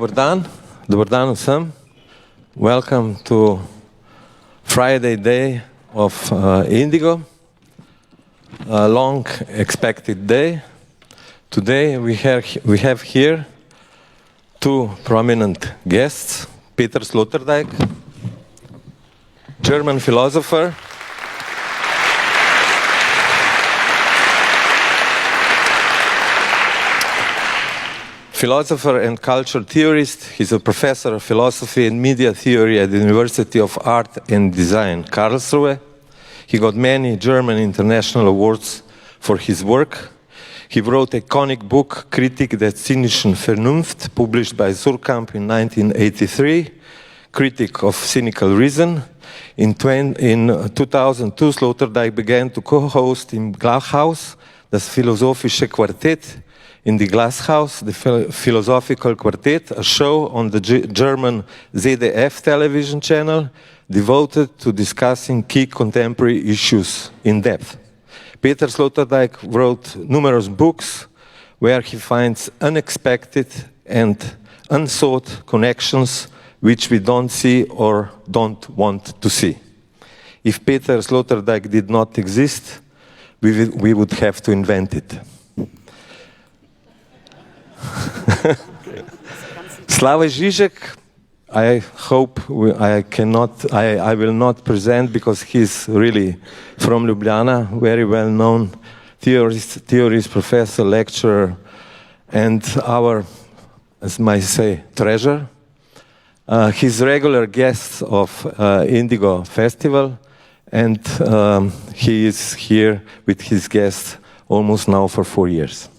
dober dan vsem. Welcome to Friday day of INDIGO, a long expected day. Today we have here two prominent guests, Peter Sloterdijk, German philosopher, and culture theorist. He's a professor of philosophy and media theory at the University of Art and Design, Karlsruhe. He got many German international awards for his work. He wrote a iconic book, Kritik der zynischen Vernunft, published by Surkamp in 1983, Critic of Cynical Reason. In 2002, Sloterdijk began to co-host in Glashaus, das Philosophische Quartett, in the Glashaus, the Philosophical Quartet, a show on the German ZDF television channel devoted to discussing key contemporary issues in depth. Peter Sloterdijk wrote numerous books where he finds unexpected and unsought connections which we don't see or don't want to see. If Peter Sloterdijk did not exist, we would have to invent it. Slavoj Žižek, I hope I will not present because he's really from Ljubljana, very well known theorist, professor, lecturer, and our, as I say, treasure. He's regular guest of INDIGO Festival, and he is here with his guests almost now for 4 years.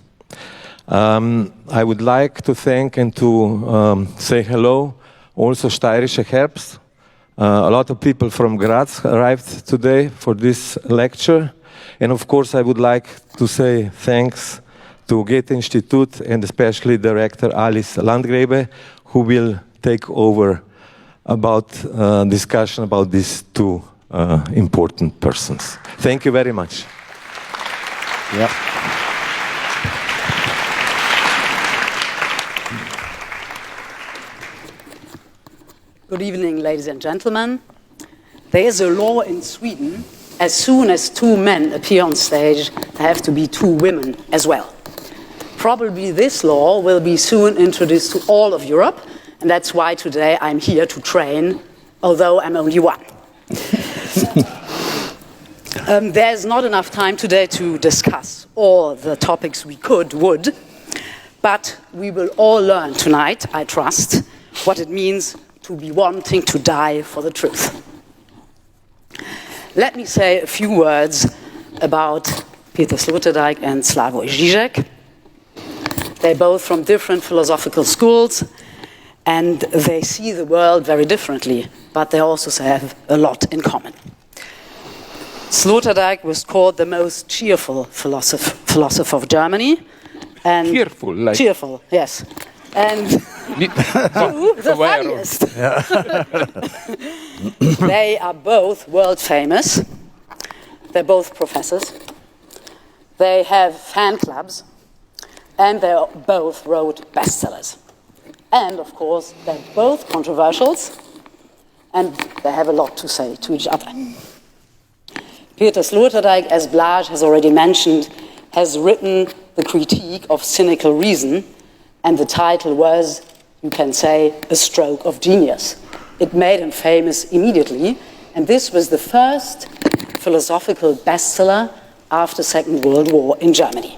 I would like to thank and to say hello also Steirische Herbst. A lot of people from Graz arrived today for this lecture. And of course I would like to say thanks to Goethe-Institut and especially Director Alice Landgrebe, who will take over about discussion about these two important persons. Thank you very much. Yeah. Good evening, ladies and gentlemen. There is a law in Sweden, as soon as two men appear on stage, there have to be two women as well. Probably this law will be soon introduced to all of Europe, and that's why today I'm here to train, although I'm only one. There's not enough time today to discuss all the topics we would, but we will all learn tonight, I trust, what it means to be wanting to die for the truth. Let me say a few words about Peter Sloterdijk and Slavoj Žižek. They're both from different philosophical schools, and they see the world very differently, but they also have a lot in common. Sloterdijk was called the most cheerful philosopher of Germany. And cheerful, yes. And the funniest. Yeah. They are both world famous. They're both professors. They have fan clubs. And they both wrote bestsellers. And of course, they're both controversials. And they have a lot to say to each other. Peter Sloterdijk, as Blaž has already mentioned, has written the Critique of Cynical Reason. And the title was, you can say, a stroke of genius. It made him famous immediately, and this was the first philosophical bestseller after the Second World War in Germany.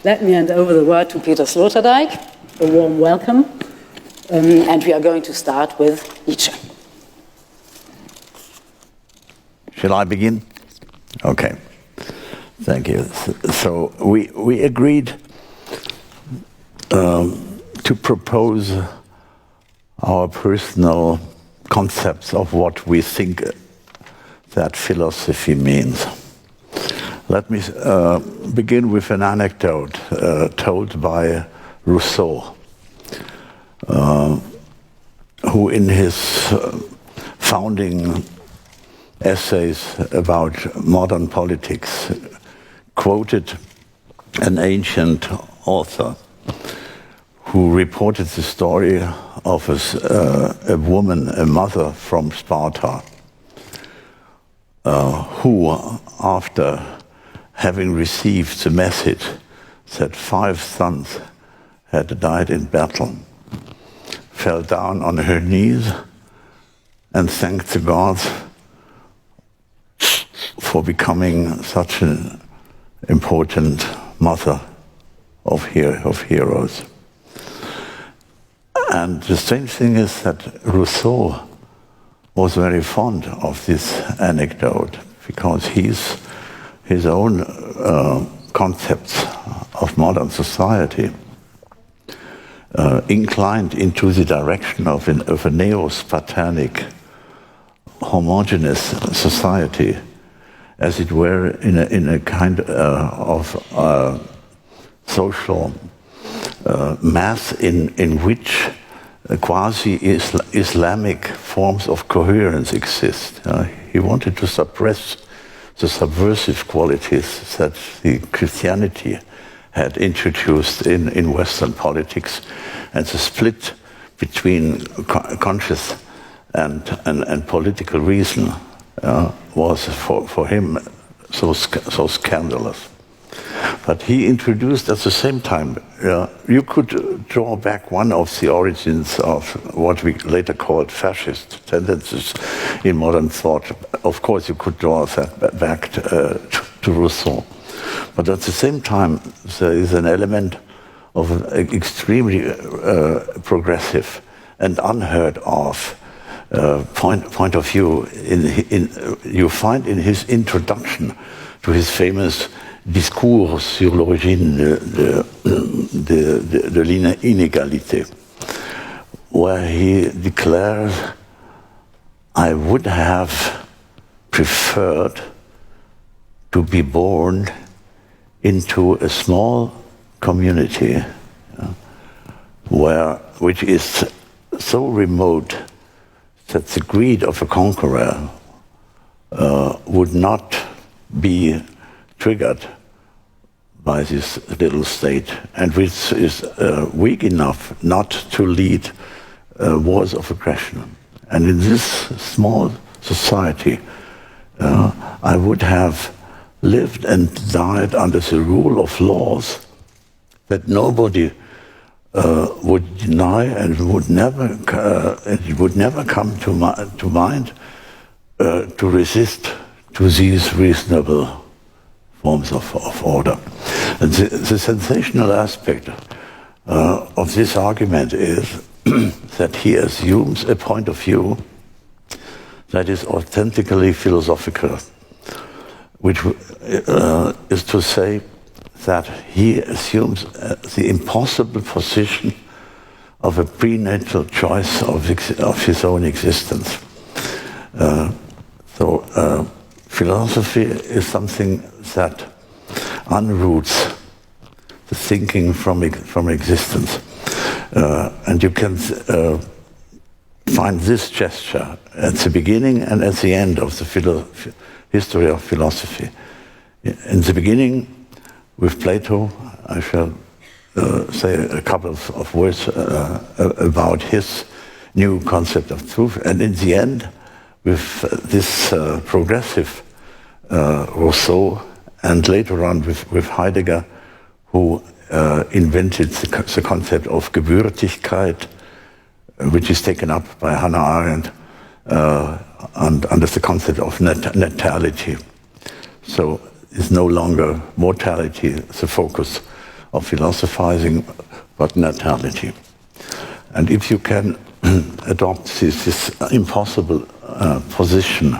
Let me hand over the word to Peter Sloterdijk. A warm welcome. And we are going to start with Nietzsche. Shall I begin? Okay. Thank you. So we agreed to propose our personal concepts of what we think that philosophy means. Let me begin with an anecdote told by Rousseau, who in his founding essays about modern politics quoted an ancient author who reported the story of a woman, a mother from Sparta, who, after having received the message that 5 sons had died in battle, fell down on her knees and thanked the gods for becoming such an important mother of heroes. And the strange thing is that Rousseau was very fond of this anecdote because his own concepts of modern society inclined into the direction of a neo-Spartanic homogeneous society, as it were, in a kind of social mass in which quasi-Islamic forms of coherence exist. He wanted to suppress the subversive qualities that the Christianity had introduced in Western politics, and the split between conscious and political reason was for him so scandalous. But he introduced at the same time, you could draw back one of the origins of what we later called fascist tendencies in modern thought. Of course, you could draw that back to Rousseau. But at the same time, there is an element of an extremely progressive and unheard of point of view. You find in his introduction to his famous discours sur l'origine de l'inégalité, where he declares, I would have preferred to be born into a small community which is so remote that the greed of a conqueror would not be triggered by this little state, and which is weak enough not to lead wars of aggression. And in this small society, I would have lived and died under the rule of laws that nobody would deny, and it would never come to mind to resist to these reasonable forms of order. And the sensational aspect of this argument is that he assumes a point of view that is authentically philosophical, which is to say that he assumes the impossible position of a prenatal choice of his own existence. So philosophy is something that unroots the thinking from existence. And you can find this gesture at the beginning and at the end of the history of philosophy. In the beginning, with Plato, I shall say a couple of words about his new concept of truth, and in the end, with this progressive Rousseau, and later on with Heidegger, who invented the concept of Gebürtigkeit, which is taken up by Hannah Arendt, and under the concept of natality. So it's no longer mortality the focus of philosophizing, but natality. And if you can adopt this impossible position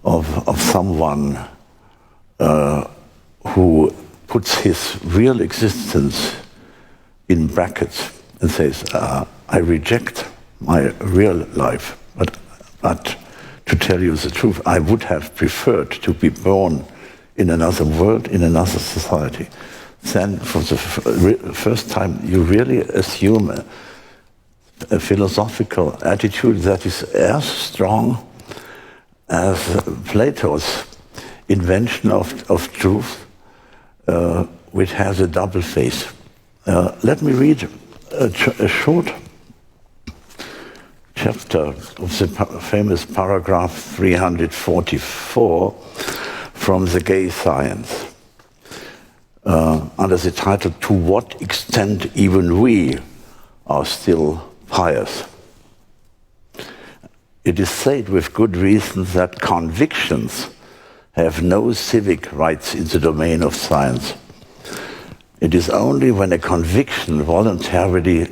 of someone who puts his real existence in brackets and says, I reject my real life, but to tell you the truth, I would have preferred to be born in another world, in another society. Then for the first time you really assume a philosophical attitude that is as strong as Plato's invention of truth, which has a double face. Let me read a short chapter of the famous paragraph 344 from The Gay Science, under the title, "To What Extent Even We Are Still Pious." It is said with good reason that convictions have no civic rights in the domain of science. It is only when a conviction voluntarily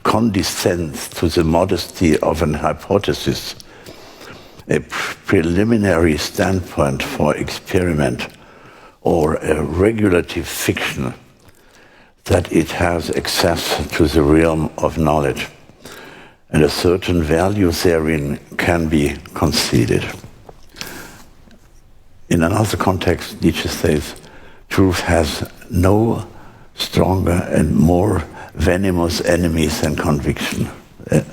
condescends to the modesty of an hypothesis, a preliminary standpoint for experiment, or a regulative fiction, that it has access to the realm of knowledge, and a certain value therein can be conceded. In another context, Nietzsche says, truth has no stronger and more venomous enemies than conviction.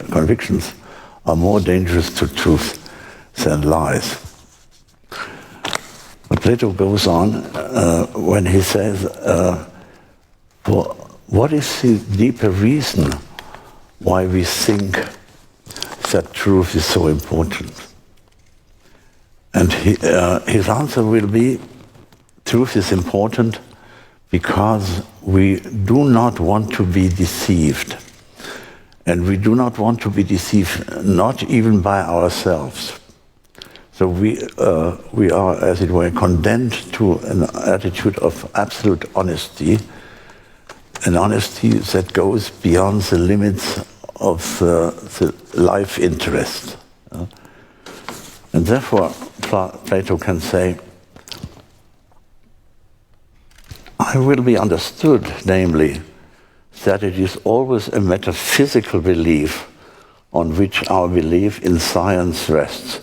Convictions are more dangerous to truth than lies. But Plato goes on when he says, for what is the deeper reason why we think that truth is so important? And his answer will be, truth is important because we do not want to be deceived. And we do not want to be deceived, not even by ourselves. So we are, as it were, condemned to an attitude of absolute honesty, an honesty that goes beyond the limits of the life interest. And therefore, Plato can say, I will be understood, namely, that it is always a metaphysical belief on which our belief in science rests,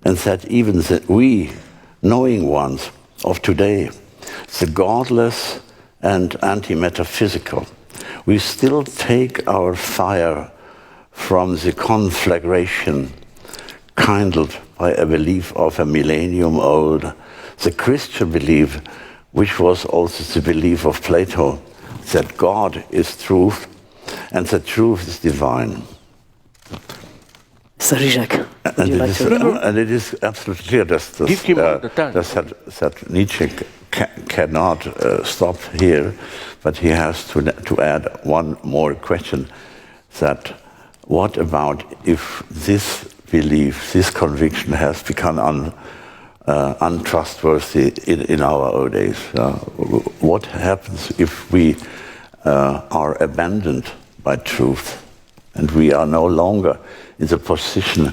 and that even we, knowing ones of today, the godless and anti-metaphysical, we still take our fire from the conflagration kindled by a belief of a millennium old, the Christian belief, which was also the belief of Plato, that God is truth and that truth is divine. Mr. Žižek, would you like to... And it is absolutely clear that Nietzsche cannot stop here, but he has to add one more question, that what about if this belief, this conviction has become untrustworthy in our old days? What happens if we are abandoned by truth and we are no longer in the position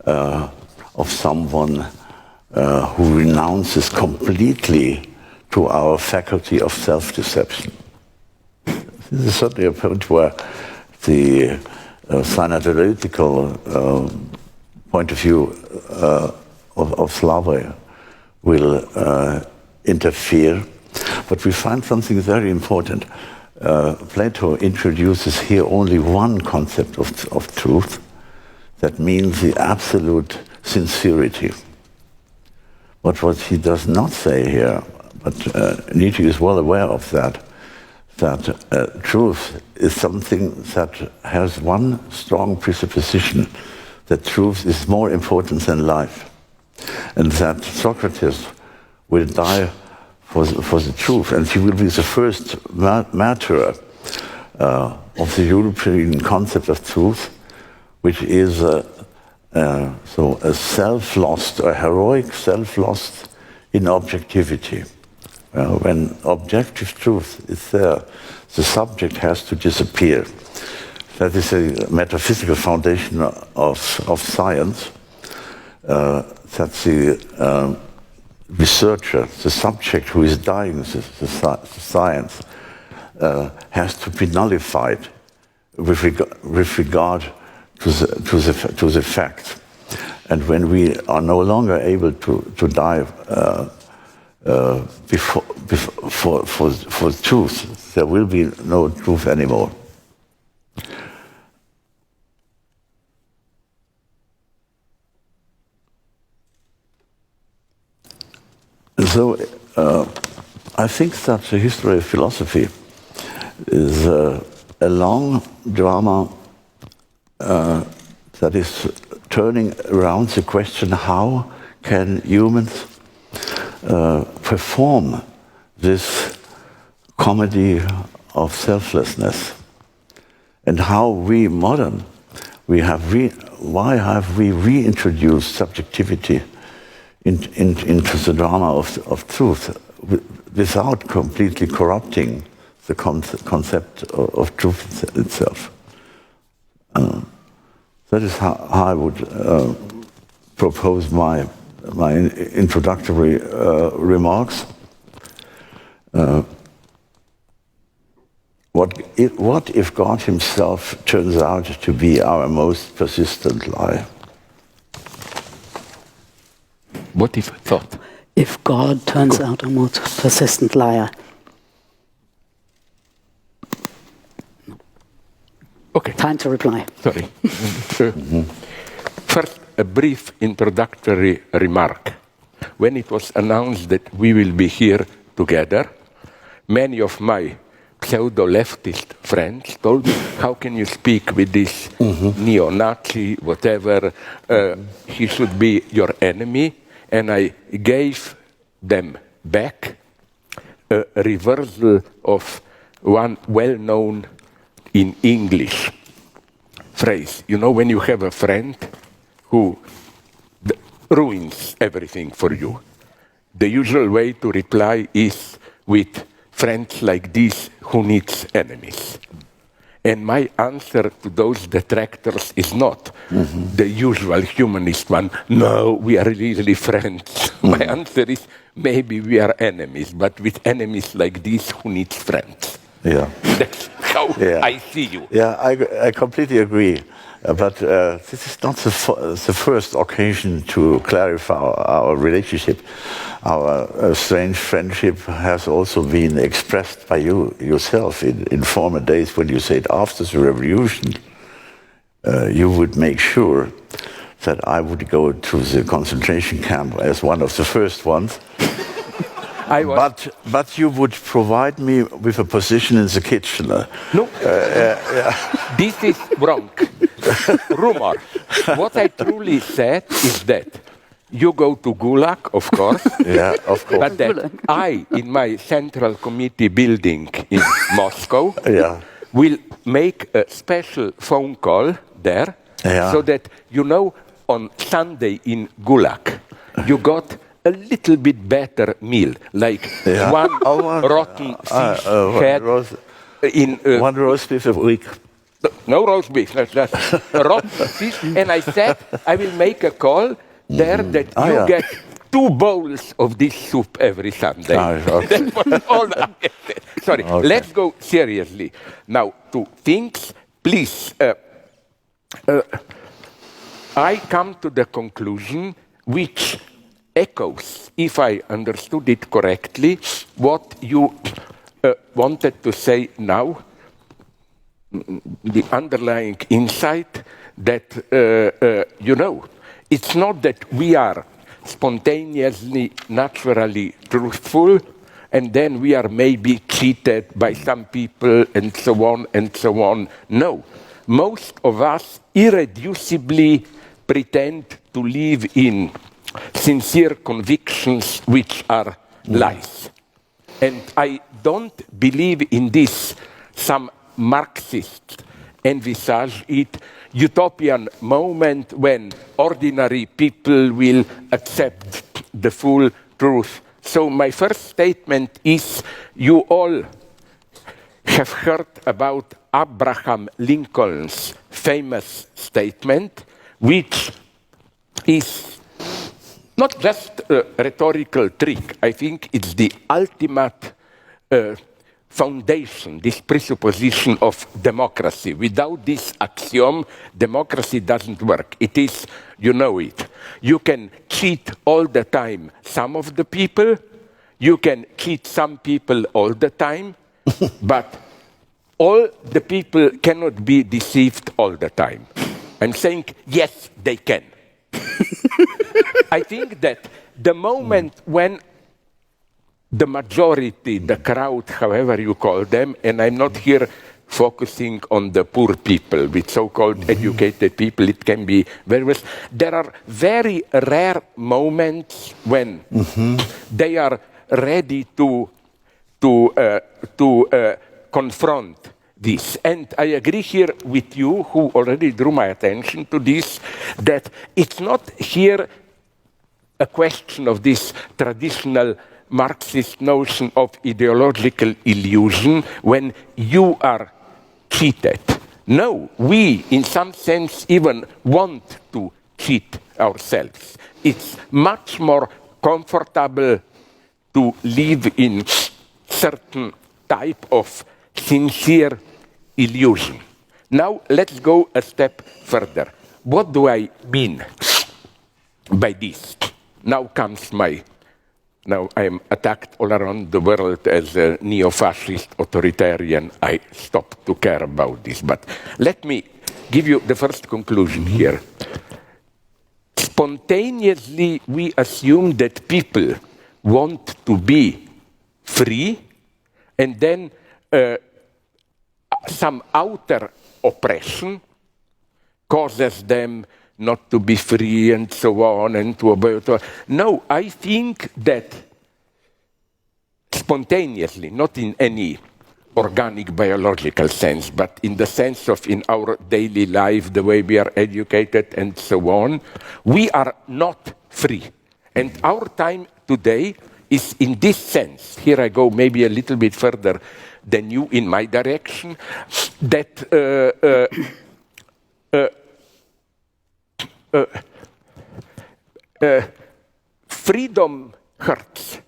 of someone who renounces completely to our faculty of self-deception? This is certainly a point where the analytical point of view of Slavoj will interfere. But we find something very important. Plato introduces here only one concept of truth. That means the absolute sincerity. But what he does not say here, but Nietzsche is well aware of that truth is something that has one strong presupposition, that truth is more important than life. And that Socrates will die for the truth, and he will be the first martyr of the European concept of truth, which is a self-lost, a heroic self-lost in objectivity. When objective truth is there, the subject has to disappear. That is a metaphysical foundation of science, that the researcher, the subject who is dying the science, has to be nullified with regard to the fact. And when we are no longer able to die for truth, there will be no truth anymore. So I think that the history of philosophy is a long drama that is turning around the question, how can humans perform this comedy of selflessness? And how we modern, why have we reintroduced subjectivity into the drama of truth without completely corrupting the concept of truth itself? That is how I would propose my introductory remarks. What if God himself turns out to be our most persistent lie? What if thought? If God turns out a most persistent liar. Okay. Time to reply. Sorry. First, a brief introductory remark. When it was announced that we will be here together, many of my pseudo-leftist friends told me, how can you speak with this neo-Nazi, whatever, he should be your enemy? And I gave them back a reversal of one well-known in English phrase. You know, when you have a friend who ruins everything for you, the usual way to reply is with friends like this who needs enemies. And my answer to those detractors is not the usual humanist one, no, we are really friends. My answer is, maybe we are enemies, but with enemies like this who needs friends. Yeah. That's how I see you. Yeah, I completely agree. But this is not the first occasion to clarify our relationship. Our strange friendship has also been expressed by you yourself in former days when you said after the revolution you would make sure that I would go to the concentration camp as one of the first ones. But you would provide me with a position in the kitchen. No, this is wrong. Rumor. What I truly said is that you go to Gulag, of course. Yeah, of course. But that I, in my central committee building in Moscow, will make a special phone call there, so that, you know, on Sunday in Gulag, you got a little bit better meal, like one rotten fish head in... one roast beef a week. No roast beef, that's rotten fish. And I said, I will make a call there that you get 2 bowls of this soup every Sunday. That was all I said. Sorry, let's go seriously. Now, to things, please. I come to the conclusion which echoes, if I understood it correctly, what you wanted to say now, the underlying insight that, you know, it's not that we are spontaneously, naturally truthful, and then we are maybe cheated by some people, and so on and so on. No, most of us irreducibly pretend to live in sincere convictions which are lies. And I don't believe in this. Some Marxists envisage it utopian moment when ordinary people will accept the full truth. So my first statement is, you all have heard about Abraham Lincoln's famous statement, which is not just a rhetorical trick. I think it's the ultimate foundation, this presupposition of democracy. Without this axiom, democracy doesn't work. It is, you know it. You can cheat all the time some of the people, you can cheat some people all the time, but all the people cannot be deceived all the time. I'm saying, yes, they can. I think that the moment when the majority, the crowd, however you call them, and I'm not here focusing on the poor people, with so-called educated people, it can be very well. There are very rare moments when they are ready to confront this. And I agree here with you, who already drew my attention to this, that it's not here a question of this traditional Marxist notion of ideological illusion when you are cheated. No, we, in some sense, even want to cheat ourselves. It's much more comfortable to live in certain type of sincere illusion. Now, let's go a step further. What do I mean by this? Now I am attacked all around the world as a neo-fascist authoritarian. I stopped to care about this. But let me give you the first conclusion here. Spontaneously, we assume that people want to be free, and then some outer oppression causes them not to be free and so on and to obey. No, I think that spontaneously, not in any organic biological sense, but in the sense of in our daily life, the way we are educated and so on, we are not free. And our time today is in this sense, here I go maybe a little bit further than you in my direction, that freedom hurts.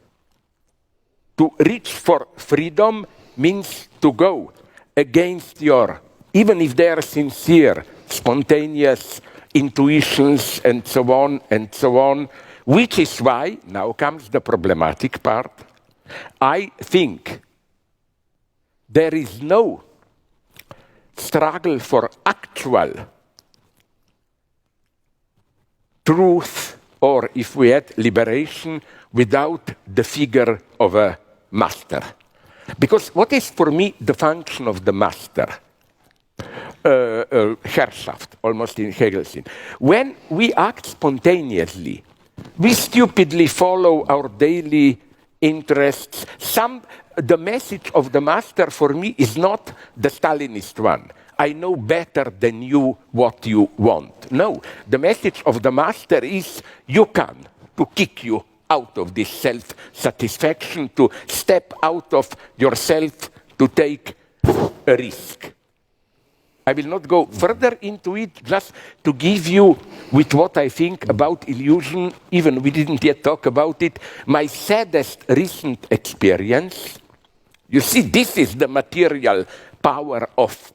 To reach for freedom means to go against your, even if they are sincere, spontaneous intuitions and so on, which is why, now comes the problematic part, I think there is no struggle for actual truth, or if we had liberation, without the figure of a master. Because what is for me the function of the master? Herrschaft, almost in Hegel's sense. When we act spontaneously, we stupidly follow our daily interests. The message of the master for me is not the Stalinist one. I know better than you what you want. No, the message of the master is you can, to kick you out of this self-satisfaction, to step out of yourself, to take a risk. I will not go further into it, just to give you, with what I think about illusion, even we didn't yet talk about it, my saddest recent experience. You see, this is the material power of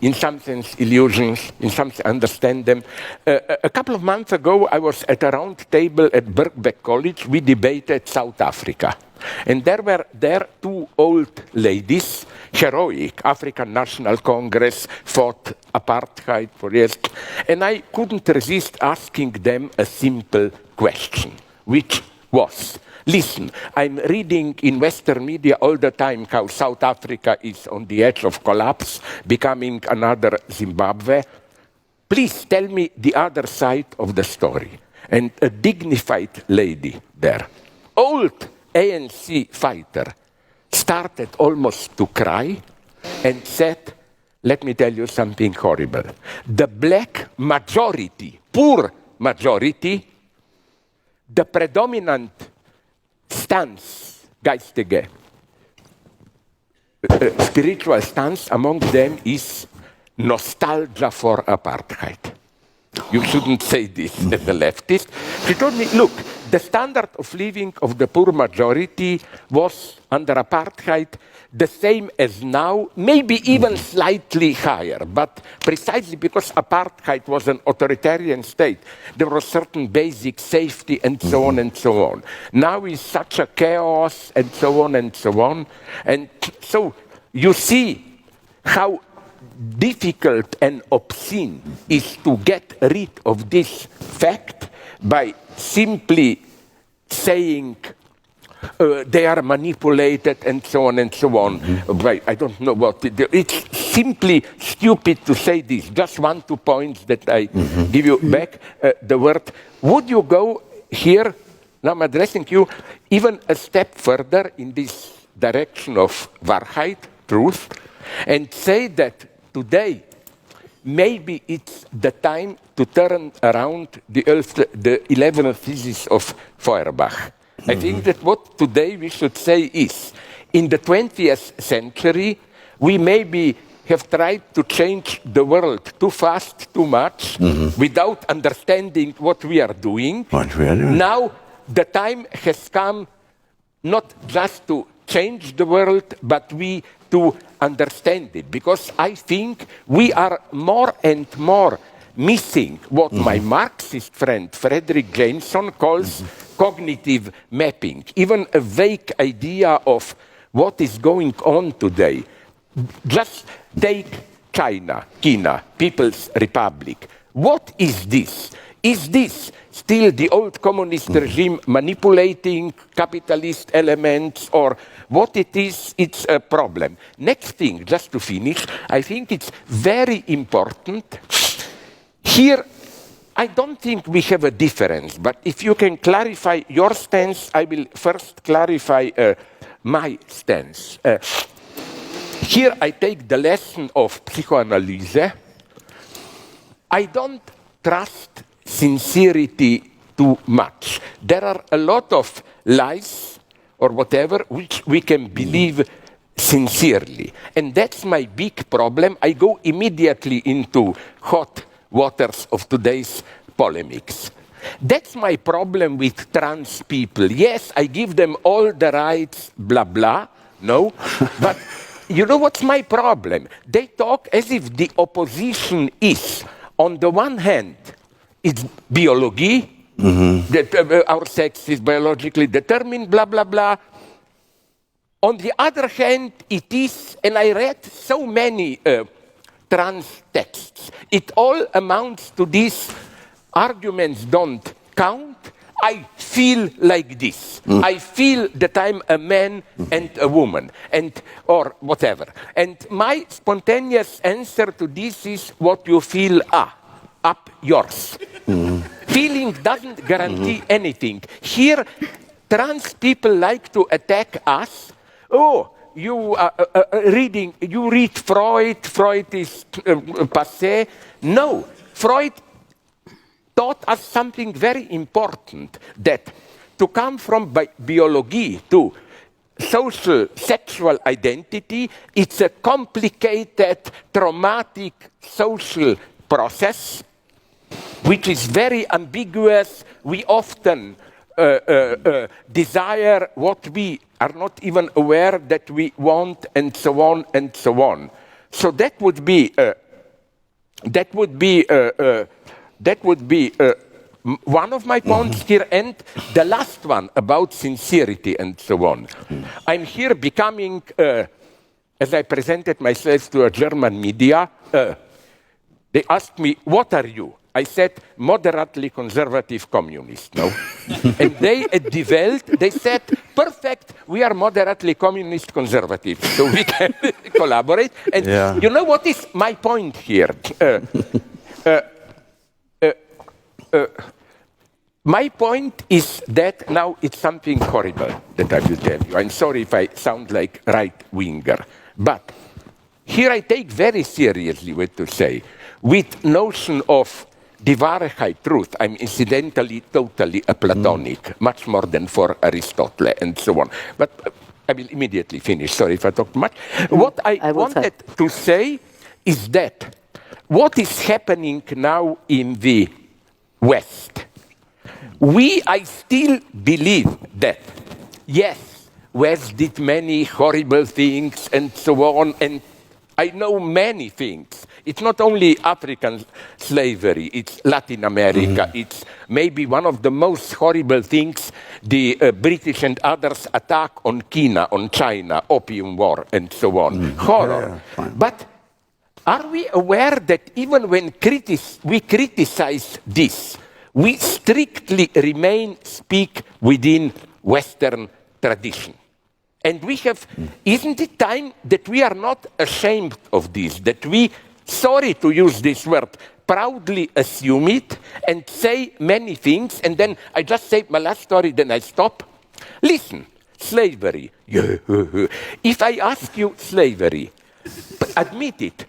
in some sense, illusions, in some sense, understand them. A couple of months ago, I was at a round table at Birkbeck College. We debated South Africa. And there were two old ladies, heroic, African National Congress, fought apartheid for years. And I couldn't resist asking them a simple question, which was, listen, I'm reading in Western media all the time how South Africa is on the edge of collapse, becoming another Zimbabwe. Please tell me the other side of the story. And a dignified lady there, old ANC fighter, started almost to cry and said, let me tell you something horrible. The black majority, poor majority, the predominant stance, geistige, spiritual stance among them is nostalgia for apartheid. You shouldn't say this as a leftist. She told me, look, the standard of living of the poor majority was under apartheid the same as now, maybe even slightly higher, but precisely because apartheid was an authoritarian state, there was certain basic safety and so on and so on. Now is such a chaos and so on and so on. And so you see how difficult and obscene is to get rid of this fact by simply saying they are manipulated and so on and so on. Right, I don't know what to do. It's simply stupid to say this. Just 1-2 points that I give you back the word. Would you go here, now I'm addressing you, even a step further in this direction of Wahrheit, truth, and say that today maybe it's the time to turn around the 11th thesis of Feuerbach. I think that what today we should say is, in the 20th century, we maybe have tried to change the world too fast, too much, without understanding what we are doing. Now the time has come not just to change the world, but we to understand it. Because I think we are more and more missing what my Marxist friend Frederick Jameson calls cognitive mapping, even a vague idea of what is going on today. Just take China, People's Republic. What is this? Is this still the old communist regime manipulating capitalist elements, or what it is? It's a problem. Next thing, just to finish, I think it's very important. Here, I don't think we have a difference, but if you can clarify your stance, I will first clarify my stance. Here I take the lesson of psychoanalysis. I don't trust sincerity too much. There are a lot of lies or whatever which we can believe sincerely. And that's my big problem. I go immediately into hot waters of today's polemics. That's my problem with trans people. Yes, I give them all the rights, blah, blah. No, but you know what's my problem? They talk as if the opposition is, on the one hand, it's biology, that our sex is biologically determined, blah, blah, blah. On the other hand, it is, and I read so many trans texts, it all amounts to these arguments don't count. I feel like this. I feel that I'm a man and a woman, and or whatever. And my spontaneous answer to this is what you feel up yours. Feeling doesn't guarantee anything. Here, trans people like to attack us. Oh, you read Freud, Freud is passé. No, Freud taught us something very important, that to come from biology to social sexual identity, it's a complicated, traumatic social process, which is very ambiguous. We often desire what we are not even aware that we want, and so on and so on. So that would be one of my points here, and the last one about sincerity and so on. I'm here becoming, as I presented myself to a German media, they asked me, what are you? I said, moderately conservative communist, no? And they, at Die Welt, they said, perfect, we are moderately communist conservative, so we can collaborate. And you know what is my point here? My point is that now it's something horrible that I will tell you. I'm sorry if I sound like right-winger, but here I take very seriously what to say. With notion of die Wahrheit, truth, I'm incidentally totally a Platonic, much more than for Aristotle and so on. But I will immediately finish. Sorry if I talk too much. What I wanted to say is that what is happening now in the West, I still believe that, yes, West did many horrible things and so on, and I know many things. It's not only African slavery, it's Latin America, it's maybe one of the most horrible things, the British and others attack on China, Opium War, and so on. Horror. But are we aware that even when we criticize this, we strictly speak within Western tradition. And we have, isn't it time that we are not ashamed of this, that we, sorry to use this word, proudly assume it and say many things, and then I just say my last story, then I stop. Listen, slavery. If I ask you slavery, admit it,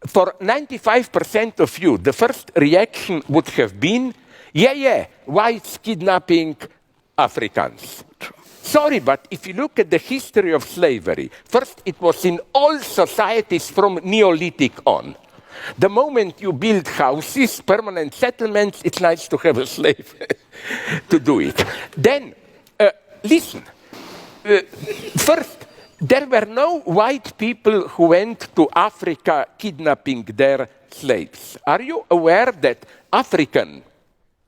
for 95% of you, the first reaction would have been, yeah, whites kidnapping Africans. Sorry, but if you look at the history of slavery, first it was in all societies from Neolithic on. The moment you build houses, permanent settlements, it's nice to have a slave to do it. Then, listen, first, there were no white people who went to Africa kidnapping their slaves. Are you aware that African,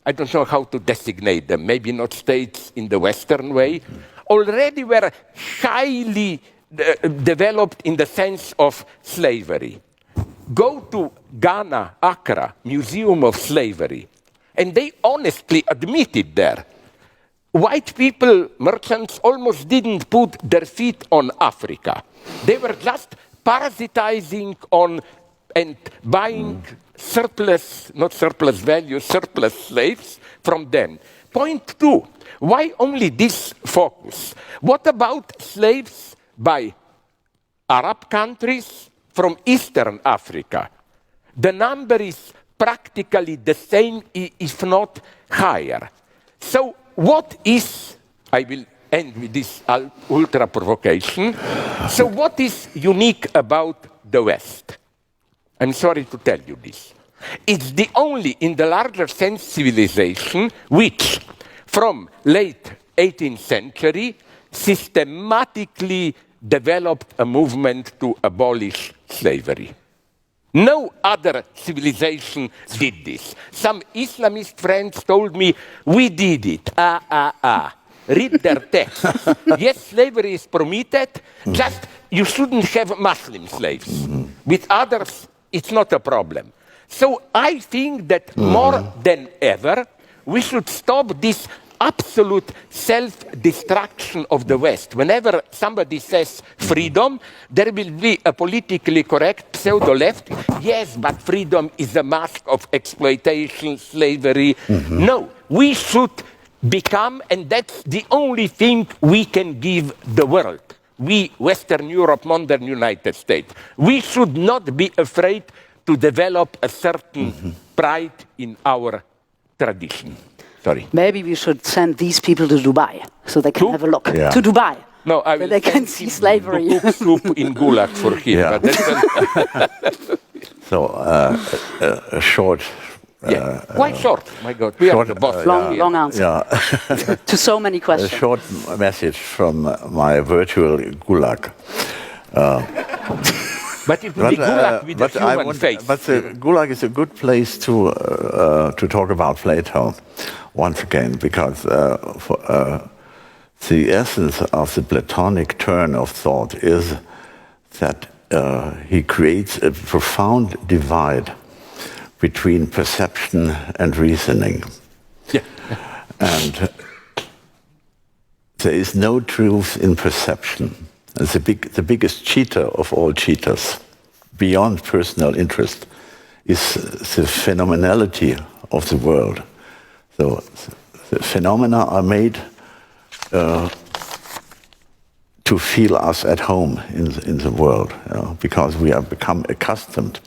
I don't know how to designate them, maybe not states in the Western way, already were highly developed in the sense of slavery? Go to Ghana, Accra, Museum of Slavery, and they honestly admitted there. White people, merchants, almost didn't put their feet on Africa. They were just parasitizing on and buying surplus, not surplus value, surplus slaves from them. Point two, why only this focus? What about slaves by Arab countries from Eastern Africa? The number is practically the same, if not higher. So what is, I will end with this ultra provocation, so what is unique about the West? I'm sorry to tell you this. It's the only, in the larger sense, civilization which, from late 18th century, systematically developed a movement to abolish slavery. No other civilization did this. Some Islamist friends told me, we did it. Read their text. Yes, slavery is permitted, just you shouldn't have Muslim slaves. With others, it's not a problem. So I think that more than ever, we should stop this absolute self-destruction of the West. Whenever somebody says freedom, there will be a politically correct pseudo-left. Yes, but freedom is a mask of exploitation, slavery. No, we should become, and that's the only thing we can give the world. We, Western Europe, modern United States, we should not be afraid to develop a certain pride in our tradition. Sorry. Maybe we should send these people to Dubai so they can have a look. Yeah. To Dubai. No, I will so they can see slavery. Cook soup in Gulag for him. Yeah. But that's So, a short... quite short. My God, we are the boss. Long answer to so many A questions. short message from my virtual Gulag. But it will be Gulag with a human face. But the Gulag is a good place to talk about Plato once again, because the essence of the Platonic turn of thought is that he creates a profound divide between perception and reasoning. Yeah. And there is no truth in perception. And the biggest cheater of all cheaters, beyond personal interest, is the phenomenality of the world. So the phenomena are made to feel us at home in the world, because we have become accustomed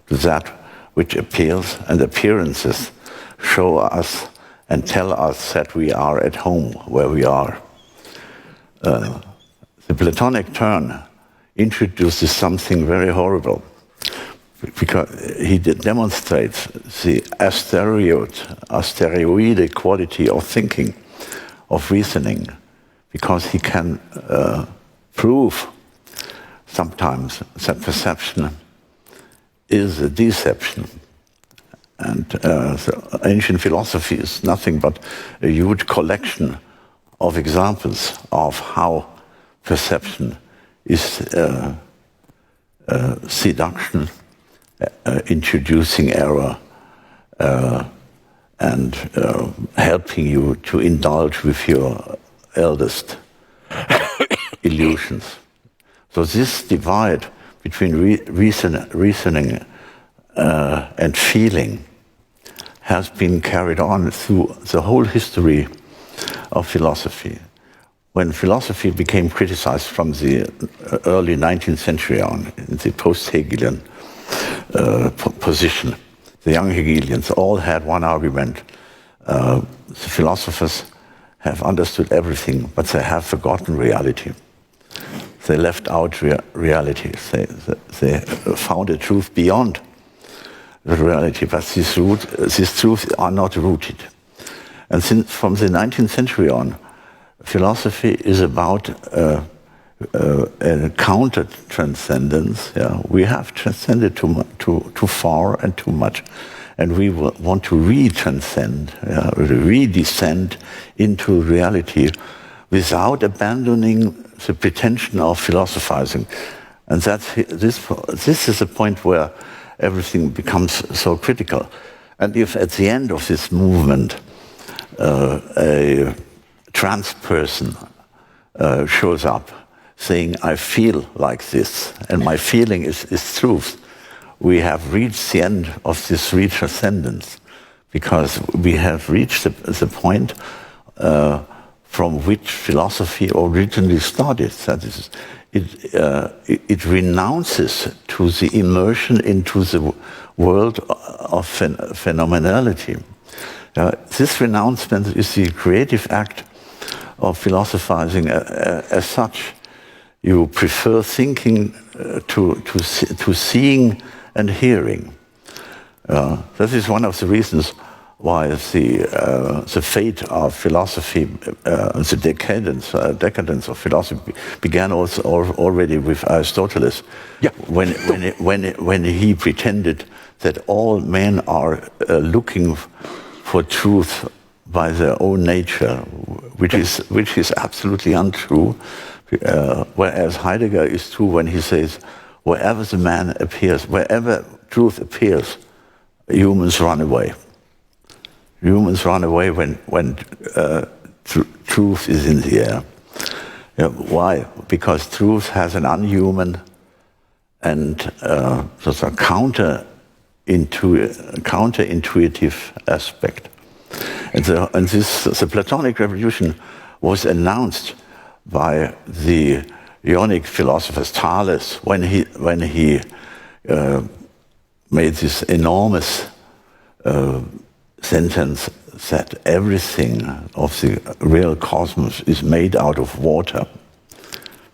to that which appears, and appearances show us and tell us that we are at home where we are. The Platonic turn introduces something very horrible, because he demonstrates the asteroid quality of thinking, of reasoning, because he can prove sometimes that perception is a deception. And the ancient philosophy is nothing but a huge collection of examples of how perception is seduction, introducing error, and helping you to indulge with your eldest illusions. So this divide between reasoning and feeling has been carried on through the whole history of philosophy. When philosophy became criticized from the early 19th century on, in the post-Hegelian position, the young Hegelians all had one argument. The philosophers have understood everything, but they have forgotten reality. They left out reality. They found a truth beyond the reality, but these truths are not rooted. And since from the 19th century on, philosophy is about a counter-transcendence. Yeah? We have transcended too far and too much, and we want to re-transcend, re-descend into reality without abandoning the pretension of philosophizing. And this is the point where everything becomes so critical. And if at the end of this movement a trans person shows up saying, I feel like this, and my feeling is truth, we have reached the end of this re-transcendence, because we have reached the point from which philosophy originally started. That is, it renounces to the immersion into the world of phenomenality. This renouncement is the creative act of philosophizing as such. You prefer thinking to seeing and hearing. That is one of the reasons why the fate of philosophy, the decadence of philosophy, began also already with Aristotle, yeah. when he pretended that all men are looking for truth by their own nature, which is absolutely untrue. Whereas Heidegger is true when he says, wherever the man appears, wherever truth appears, humans run away. Humans run away when truth is in the air. Why? Because truth has an unhuman and sort of counterintuitive aspect. And the Platonic revolution was announced by the Ionic philosophers, Thales, when he made this enormous sentence that everything of the real cosmos is made out of water.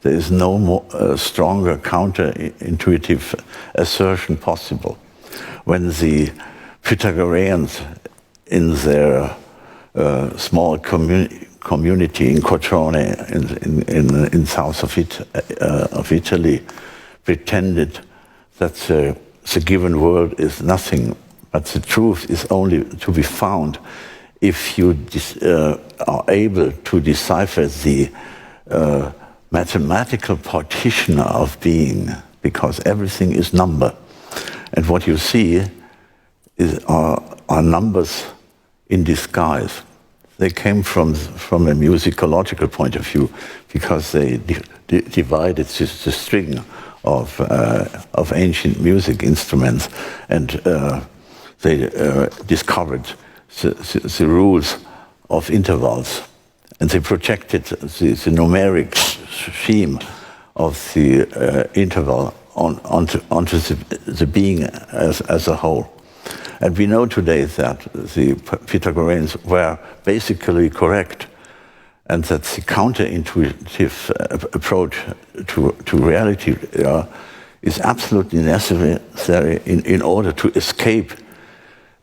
There is no more, stronger counterintuitive assertion possible. When the Pythagoreans, in their small community in Crotone, in south of Italy, pretended that the given world is nothing, but the truth is only to be found if you are able to decipher the mathematical partition of being, because everything is number. And what you see are numbers in disguise. They came from a musicological point of view, because they divided the string of ancient music instruments, and they discovered the rules of intervals, and they projected the numeric scheme of the interval onto the being as a whole. And we know today that the Pythagoreans were basically correct, and that the counterintuitive approach to reality is absolutely necessary in order to escape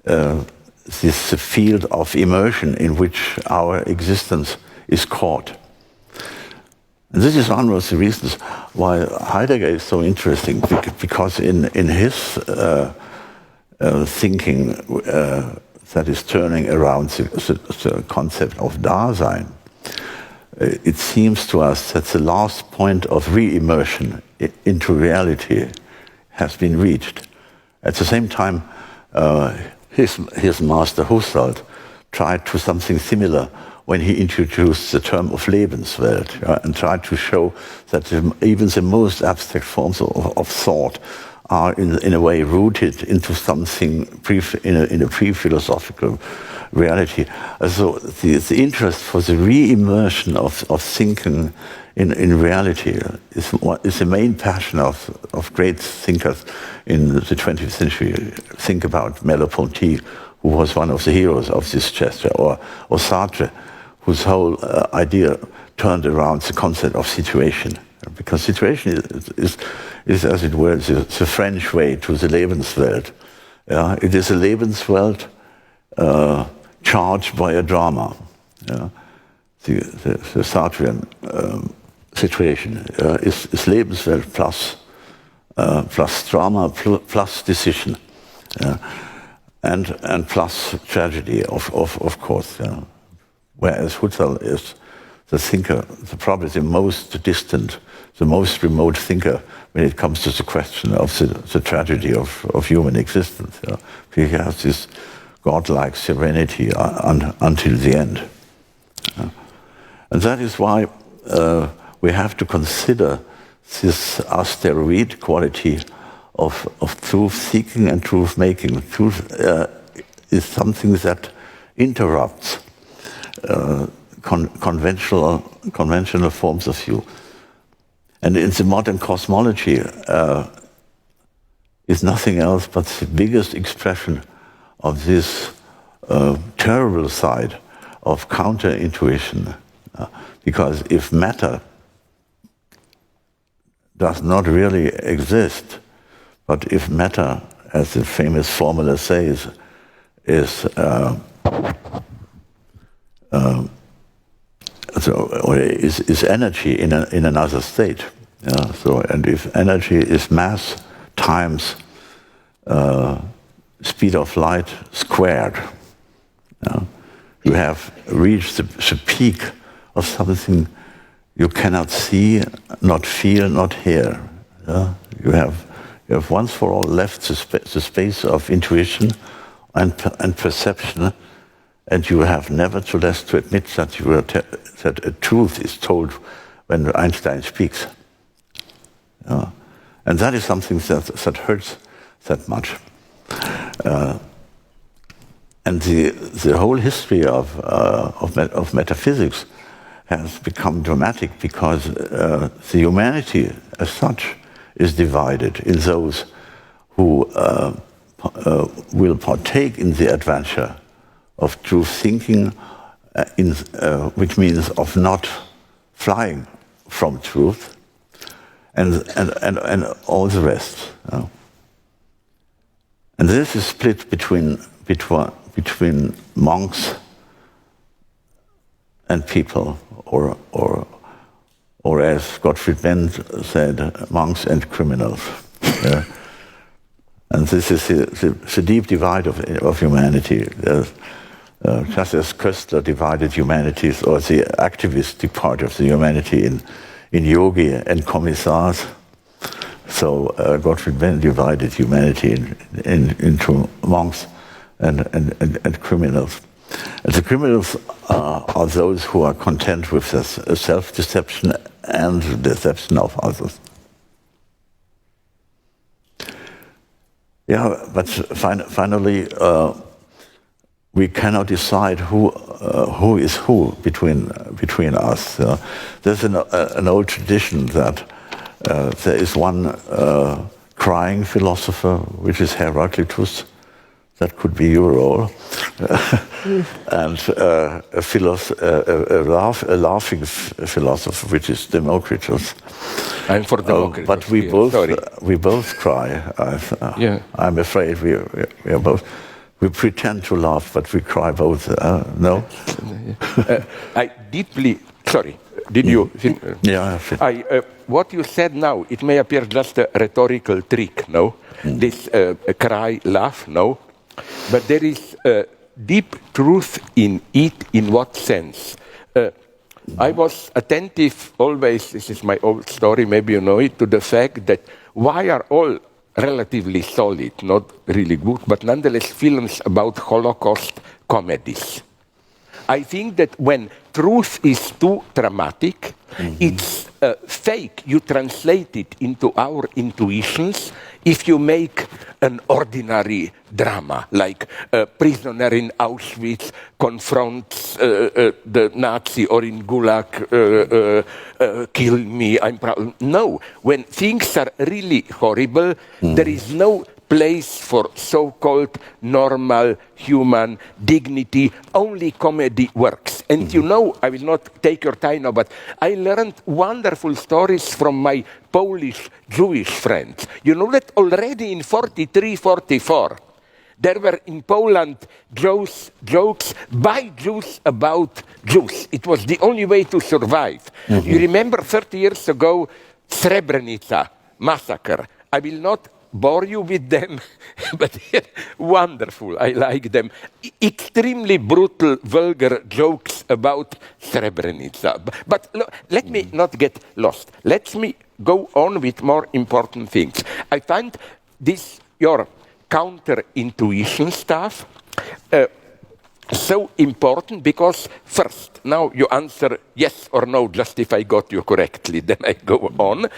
this field of immersion in which our existence is caught. And this is one of the reasons why Heidegger is so interesting, because in his thinking that is turning around the concept of Dasein, it seems to us that the last point of re-immersion into reality has been reached. At the same time, his master Husserl tried to something similar when he introduced the term of Lebenswelt, and tried to show that even the most abstract forms of thought are in a way rooted into something in a pre-philosophical reality. So the interest for the re-immersion of thinking in reality is the main passion of great thinkers in the 20th century. Think about Merleau-Ponty, who was one of the heroes of this gesture, or Sartre, whose whole idea turned around the concept of situation. Because situation is as it were, the French way to the Lebenswelt. It is a Lebenswelt charged by a drama. The Sartrean situation is Lebenswelt plus drama plus decision, and plus tragedy, of course. Whereas Husserl is the thinker, probably the most distant, the most remote thinker when it comes to the question of the tragedy of human existence. He has this godlike serenity until the end. And that is why we have to consider this asteroid quality of truth-seeking and truth-making. Truth is something that interrupts conventional forms of view. And in the modern cosmology is nothing else but the biggest expression of this terrible side of counter-intuition. Because if matter does not really exist, but if matter, as the famous formula says, is energy in another state. And if energy is mass times speed of light squared, you have reached the peak of something you cannot see, not feel, not hear. You have once for all left the space of intuition and perception, and you have nevertheless to admit that that a truth is told when Einstein speaks. And that is something that hurts that much. And the whole history of metaphysics has become dramatic because the humanity as such is divided in those who will partake in the adventure of truth thinking, which means of not flying from truth, and all the rest. And this is split between monks and people, or as Gottfried Benn said, monks and criminals. And this is the deep divide of humanity. Just as Köstler divided humanities, or the activistic part of the humanity in yogi and commissars, so Gottfried Benn divided humanity into monks and criminals. And the criminals are those who are content with self-deception and the deception of others. Yeah, but finally, we cannot decide who is who between us. There's an old tradition that there is one crying philosopher, which is Heraclitus. That could be your role. And a laughing philosopher, which is Democritus. I'm for Democritus. But we both cry. I'm afraid we are both. We pretend to laugh, but we cry both. No? I deeply... Sorry, did you... Yeah. What you said now, it may appear just a rhetorical trick, no? This cry, laugh, no? But there is deep truth in it. In what sense? I was attentive always, this is my old story, maybe you know it, to the fact that why are all relatively solid, not really good, but nonetheless films about Holocaust comedies? I think that when truth is too dramatic, it's fake. You translate it into our intuitions if you make an ordinary drama, like a prisoner in Auschwitz confronts the Nazi, or in Gulag, kill me, I'm proud. No, when things are really horrible, there is no place for so-called normal human dignity. Only comedy works. And you know, I will not take your time now, but I learned wonderful stories from my Polish Jewish friends. You know that already in 43, 44, there were in Poland jokes by Jews about Jews. It was the only way to survive. You remember 30 years ago, Srebrenica massacre. I will not bore you with them, but they're wonderful. I like them. Extremely brutal, vulgar jokes about Srebrenica. But let me not get lost. Let me go on with more important things. I find this, your counter-intuition stuff, so important because first, now you answer yes or no, just if I got you correctly, then I go on.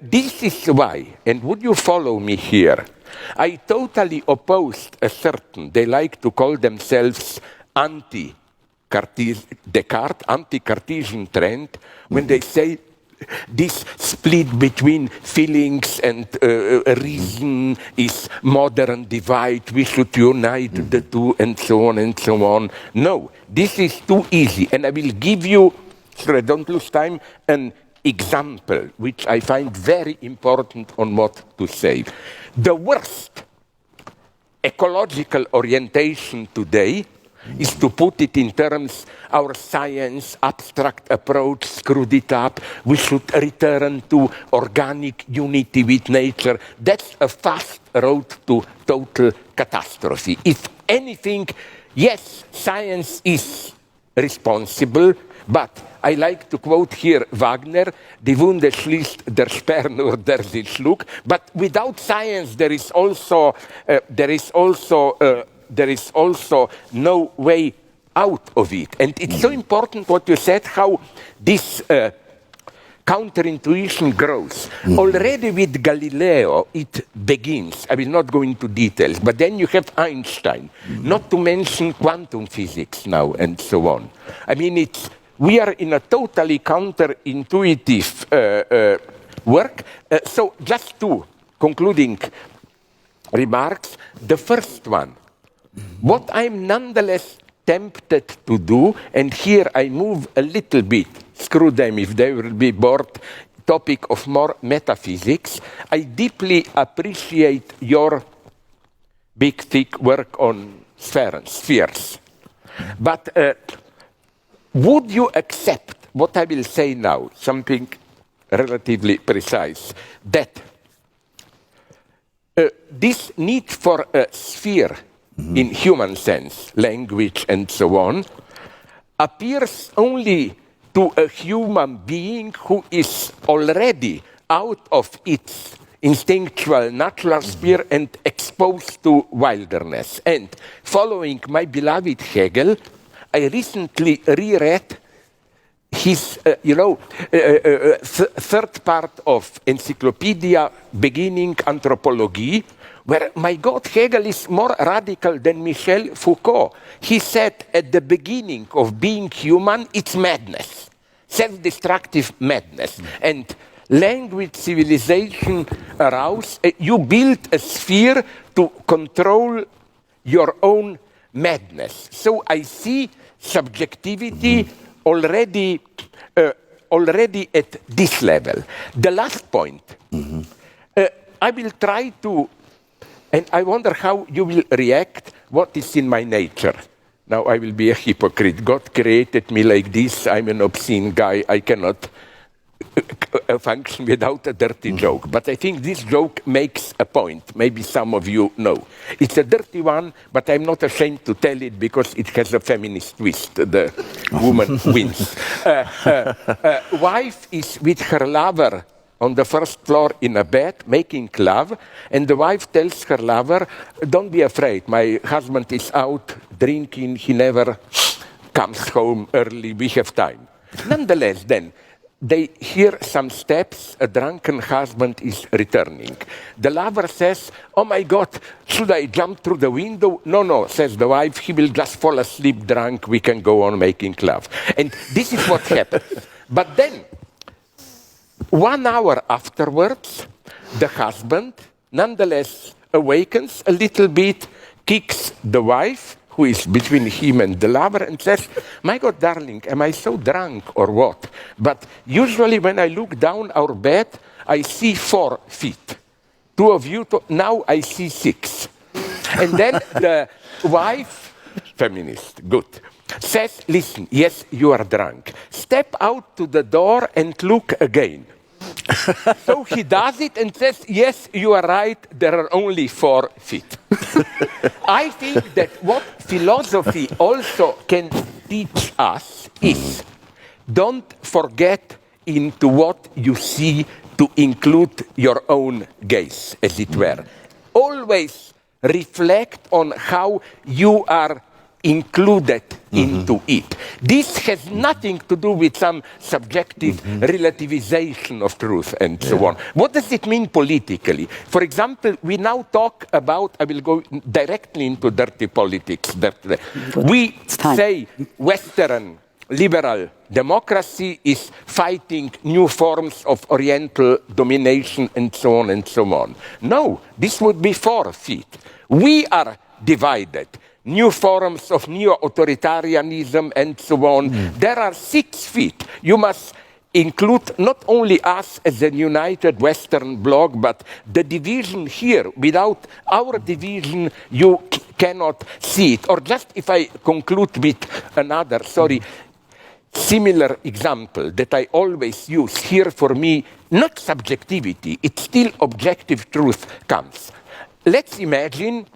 This is why, and would you follow me here, I totally opposed a certain, they like to call themselves anti-Cartesian trend, when they say this split between feelings and reason is modern divide, we should unite the two, and so on and so on. No, this is too easy, and I will give you, so I don't lose time, an example which I find very important on what to say. The worst ecological orientation today is to put it in terms, our science, abstract approach, screwed it up, we should return to organic unity with nature. That's a fast road to total catastrophe. If anything, yes, science is responsible, but I like to quote here Wagner, die Wunde schließt der Speer nur, der sie schlug. But without science, there is also no way out of it. And it's so important what you said, how this counterintuition grows. Already with Galileo, it begins. I will not go into details, but then you have Einstein, not to mention quantum physics now, and so on. I mean, we are in a totally counterintuitive work. So just two concluding remarks. The first one, what I'm nonetheless tempted to do, and here I move a little bit, screw them if they will be bored, topic of more metaphysics. I deeply appreciate your big, thick work on spheres. But would you accept what I will say now, something relatively precise, that this need for a sphere in human sense, language and so on, appears only to a human being who is already out of its instinctual natural sphere and exposed to wilderness. And following my beloved Hegel, I recently reread his, third part of Encyclopedia Beginning Anthropologie, where, my God, Hegel is more radical than Michel Foucault. He said at the beginning of being human, it's madness, self-destructive madness. And language, civilization arouse, you build a sphere to control your own madness. So I see subjectivity already at this level. The last point, I will try to, and I wonder how you will react, what is in my nature. Now I will be a hypocrite. God created me like this. I'm an obscene guy. I cannot function without a dirty joke. But I think this joke makes a point. Maybe some of you know. It's a dirty one, but I'm not ashamed to tell it because it has a feminist twist. The woman wins. Wife is with her lover on the first floor in a bed, making love, and the wife tells her lover, don't be afraid, my husband is out drinking, he never comes home early, we have time. Nonetheless, then, they hear some steps, a drunken husband is returning. The lover says, oh my God, should I jump through the window? No, no, says the wife, he will just fall asleep drunk, we can go on making love. And this is what happens. But then, 1 hour afterwards, the husband nonetheless awakens a little bit, kicks the wife, who is between him and the lover, and says, my God, darling, am I so drunk or what? But usually when I look down our bed, I see 4 feet. 2 of you, now I see 6. And then the wife, feminist, good, says, listen, yes, you are drunk. Step out to the door and look again. So he does it and says, yes, you are right, there are only 4 feet. I think that what philosophy also can teach us is don't forget into what you see to include your own gaze, as it were. Always reflect on how you are included into it. This has nothing to do with some subjective relativization of truth and so on. What does it mean politically? For example, we now talk about, I will go directly into dirty politics. We say Western liberal democracy is fighting new forms of Oriental domination and so on and so on. No, this would be 4 feet. We are divided. New forms of neo-authoritarianism and so on. There are 6 feet. You must include not only us as a united Western bloc, but the division here. Without our division, you cannot see it. Or just if I conclude with another, similar example that I always use here for me, not subjectivity, it's still objective truth comes. Let's imagine,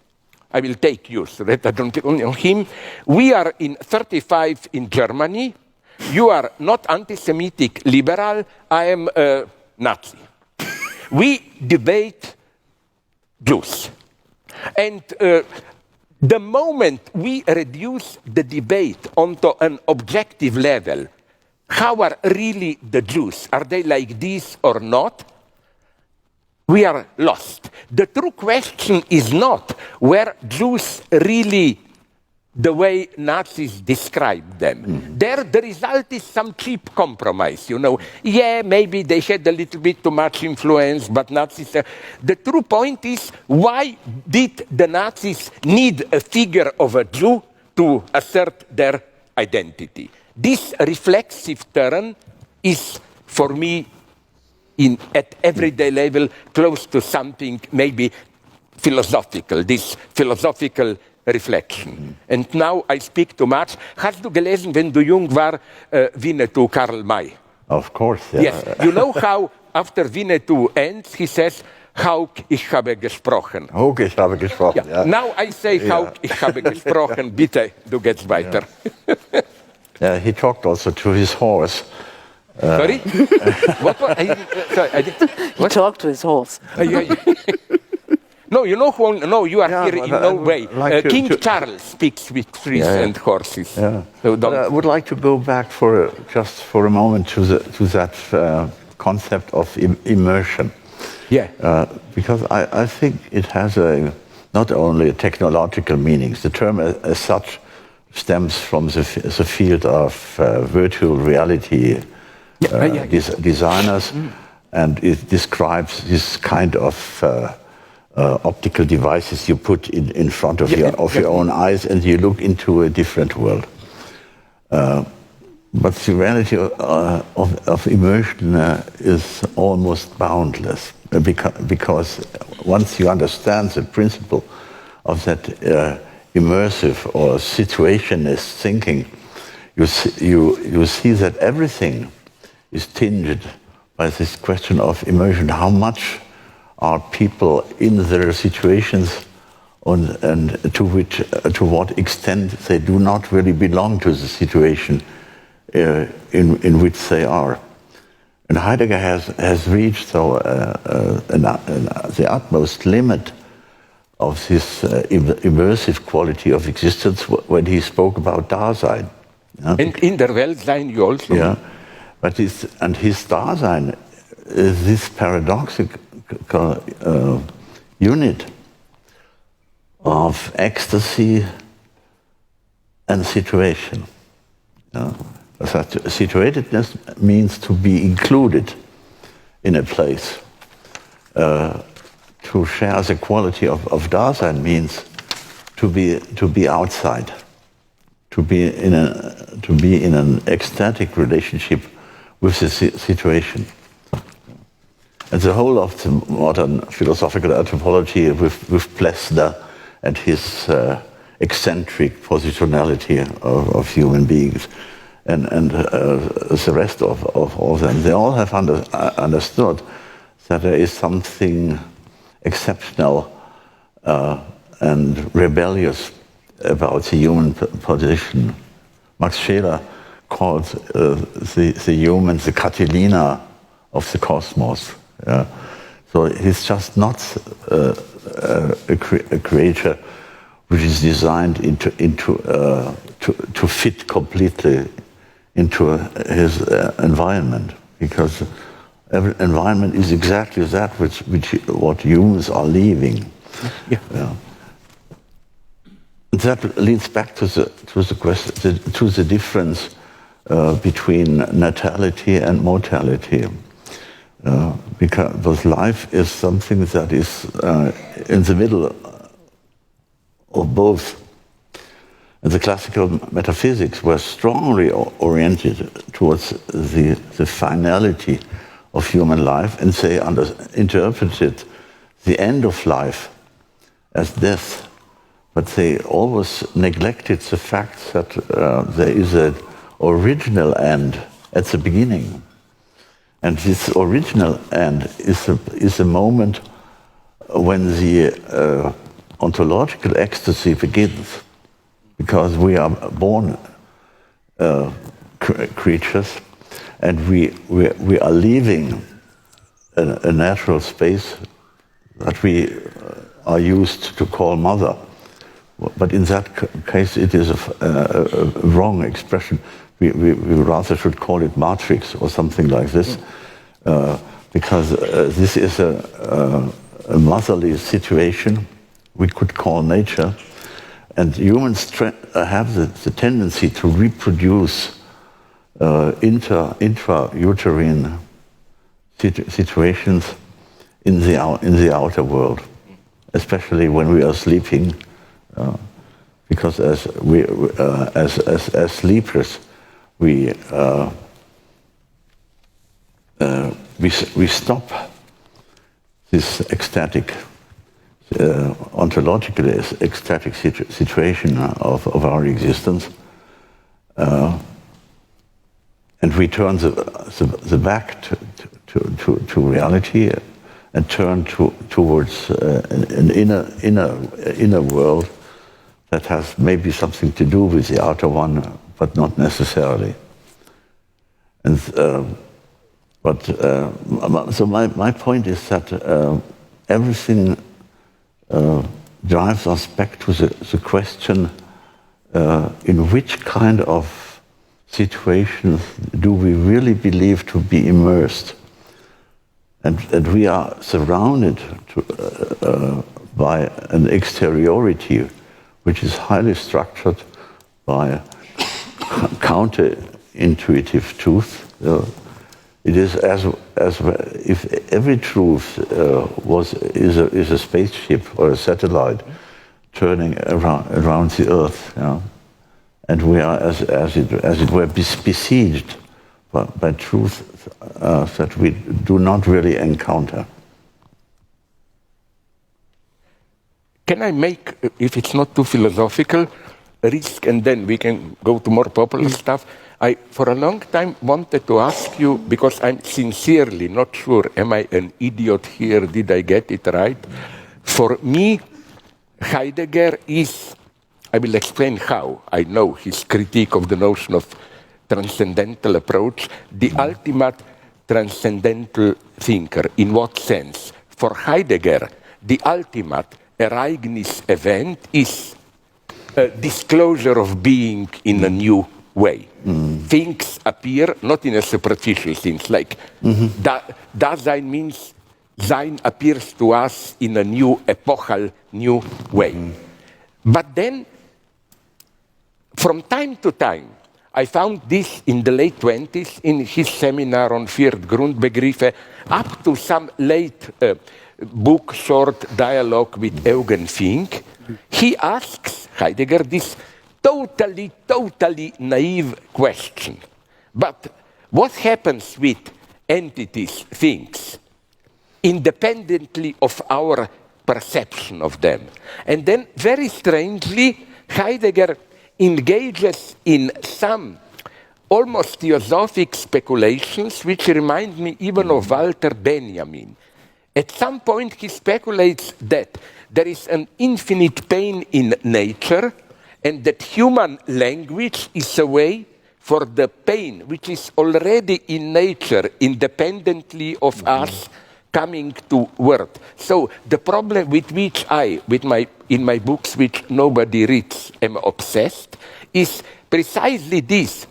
I will take you so that I don't take only on him. We are in 35 in Germany. You are not anti-Semitic liberal. I am a Nazi. We debate Jews. And the moment we reduce the debate onto an objective level, how are really the Jews? Are they like this or not? We are lost. The true question is not were Jews really the way Nazis described them. There, the result is some cheap compromise, you know. Yeah, maybe they had a little bit too much influence, but Nazis... The true point is, why did the Nazis need a figure of a Jew to assert their identity? This reflexive turn is, for me, at everyday level, close to something maybe philosophical, this philosophical reflection. And now I speak too much. Hast du gelesen, wenn du jung war, Winnetou, Karl May? Of course, yeah. Yes. You know how after Winnetou ends, he says, Hauk, ich habe gesprochen. Hauk, ich habe gesprochen, yeah. Now I say, Hauk, ich habe gesprochen. Bitte, du geht's weiter. Yeah, he talked also to his horse. Sorry? What? He talked to his horse. No, you know who? No, you are here in no way. Like King Charles speaks with trees and horses. Yeah. So I would like to go back just for a moment to that concept of immersion. Yeah. Because I think it has not only a technological meanings. The term as such stems from the field of virtual reality designers, and it describes this kind of optical devices you put in front of your own eyes, and you look into a different world. But the reality of immersion is almost boundless, because once you understand the principle of that immersive or situationist thinking, you see that everything is tinged by this question of immersion. How much are people in their situations, and to what extent they do not really belong to the situation in which they are. And Heidegger has reached the utmost limit of this immersive quality of existence when he spoke about Dasein. Yeah? And in der Weltsein you also. Yeah, but his Dasein is this paradoxical unit of ecstasy and situation. Yeah? That situatedness means to be included in a place. To share the quality of Dasein means to be outside, to be in an ecstatic relationship with the situation. And the whole of the modern philosophical anthropology with Plessner and his eccentric positionality of human beings, and the rest of all them, they all have understood that there is something exceptional and rebellious about the human position. Max Scheler called the human the Catilina of the cosmos. Yeah? So he's just not a creature which is designed to fit completely into his environment, because every environment is exactly that what humans are leaving. Yeah. Yeah. And that leads back to the question, to the difference between natality and mortality. Because life is something that is in the middle of both. And the classical metaphysics were strongly oriented towards the finality of human life, and they interpreted the end of life as death. But they always neglected the fact that there is an original end at the beginning. And this original end is a moment when the ontological ecstasy begins. Because we are born creatures, and we are leaving a natural space that we are used to call mother. But in that case, it is a wrong expression. We rather should call it matrix or something like this, because this is a motherly situation we could call nature. And humans have the tendency to reproduce intrauterine situations in the outer world, especially when we are sleeping, because as sleepers we stop this ecstatic. Ontologically ecstatic situation of our existence, and we turn the back to reality and turn towards an inner world that has maybe something to do with the outer one, but not necessarily. And so my point is that everything drives us back to the question, in which kind of situations do we really believe to be immersed? And we are surrounded by an exteriority which is highly structured by counter-intuitive truth. It is as if every truth is a spaceship or a satellite turning around the Earth, and we are as it were besieged by truth that we do not really encounter. Can I make, if it's not too philosophical, a risk, and then we can go to more popular stuff? I, for a long time, wanted to ask you, because I'm sincerely not sure, am I an idiot here, did I get it right? For me, Heidegger is, I will explain how, I know his critique of the notion of transcendental approach, the ultimate transcendental thinker. In what sense? For Heidegger, the ultimate Ereignis event is a disclosure of being in a new way. Things appear not in a superficial sense, like Dasein means Sein appears to us in a new, epochal, new way. But then, from time to time, I found this in the late 20s in his seminar on vier Grundbegriffe, up to some late book, short dialogue with Eugen Fink. He asks Heidegger this totally naive question. But what happens with entities, things, independently of our perception of them? And then, very strangely, Heidegger engages in some almost theosophic speculations which remind me even of Walter Benjamin. At some point he speculates that there is an infinite pain in nature and that human language is a way for the pain which is already in nature independently of us coming to word. So the problem with which in my books, which nobody reads, am obsessed, is precisely this.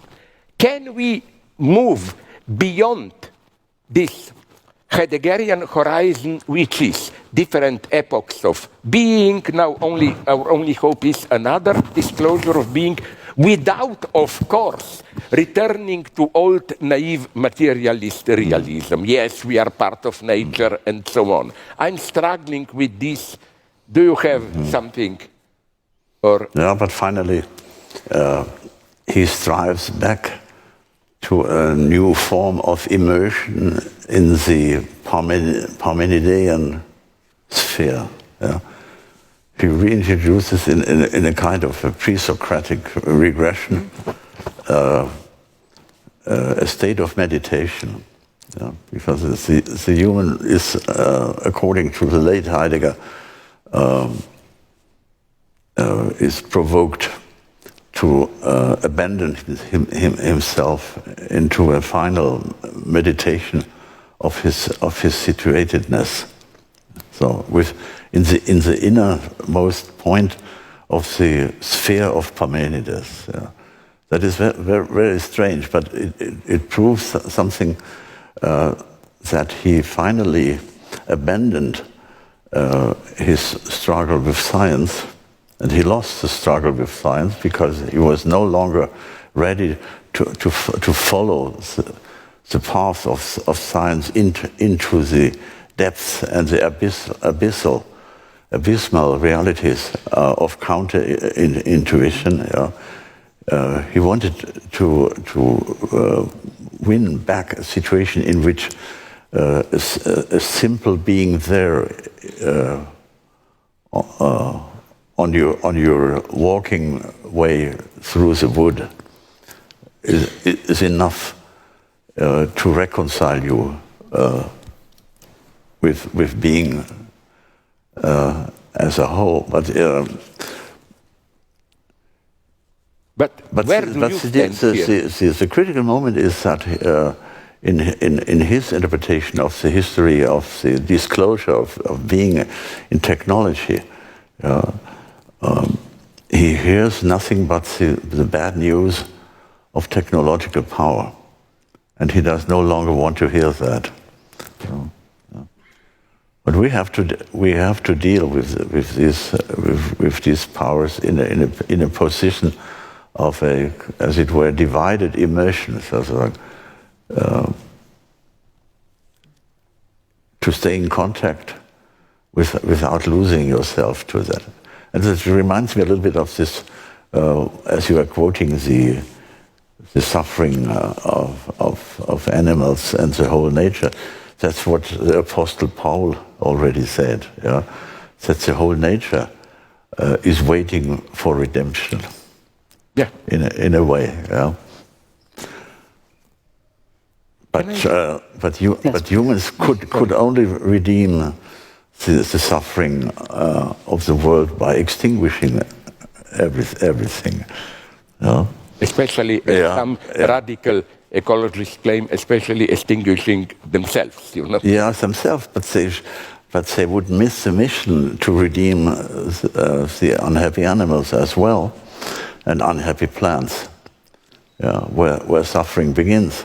Can we move beyond this Heideggerian horizon, which is different epochs of being? Now our only hope is another disclosure of being, without, of course, returning to old naive materialist realism. Yes, we are part of nature and so on. I'm struggling with this. Do you have something? Or yeah, but finally he strives back to a new form of immersion in the Parmenidean sphere. Yeah. He reintroduces in a kind of a pre-Socratic regression a state of meditation. Yeah, because the human is, according to the late Heidegger, is provoked to abandon himself into a final meditation of his situatedness. So, in the innermost point of the sphere of Parmenides, that is very, very strange. But it proves something that he finally abandoned his struggle with science. And he lost the struggle with science because he was no longer ready to follow the path of science into the depths and the abysmal realities of counter-intuition. He wanted to win back a situation in which a simple being there on your walking way through the wood is enough to reconcile you with being as a whole. But where do you stand here? The critical moment is that in his interpretation of the history of the disclosure of being in technology, he hears nothing but the bad news of technological power, and he does no longer want to hear that. But we have to deal with these powers in a position of as it were, divided immersion. So, to stay in contact without losing yourself to that. And it reminds me a little bit of this, as you are quoting the suffering of animals and the whole nature. That's what the Apostle Paul already said. Yeah? That the whole nature is waiting for redemption. Yeah. In a way. Yeah. But humans could only redeem the suffering of the world by extinguishing everything. Yeah? Especially some radical ecologists claim, especially extinguishing themselves. Yeah, themselves, but they would miss the mission to redeem the unhappy animals as well, and unhappy plants. where suffering begins.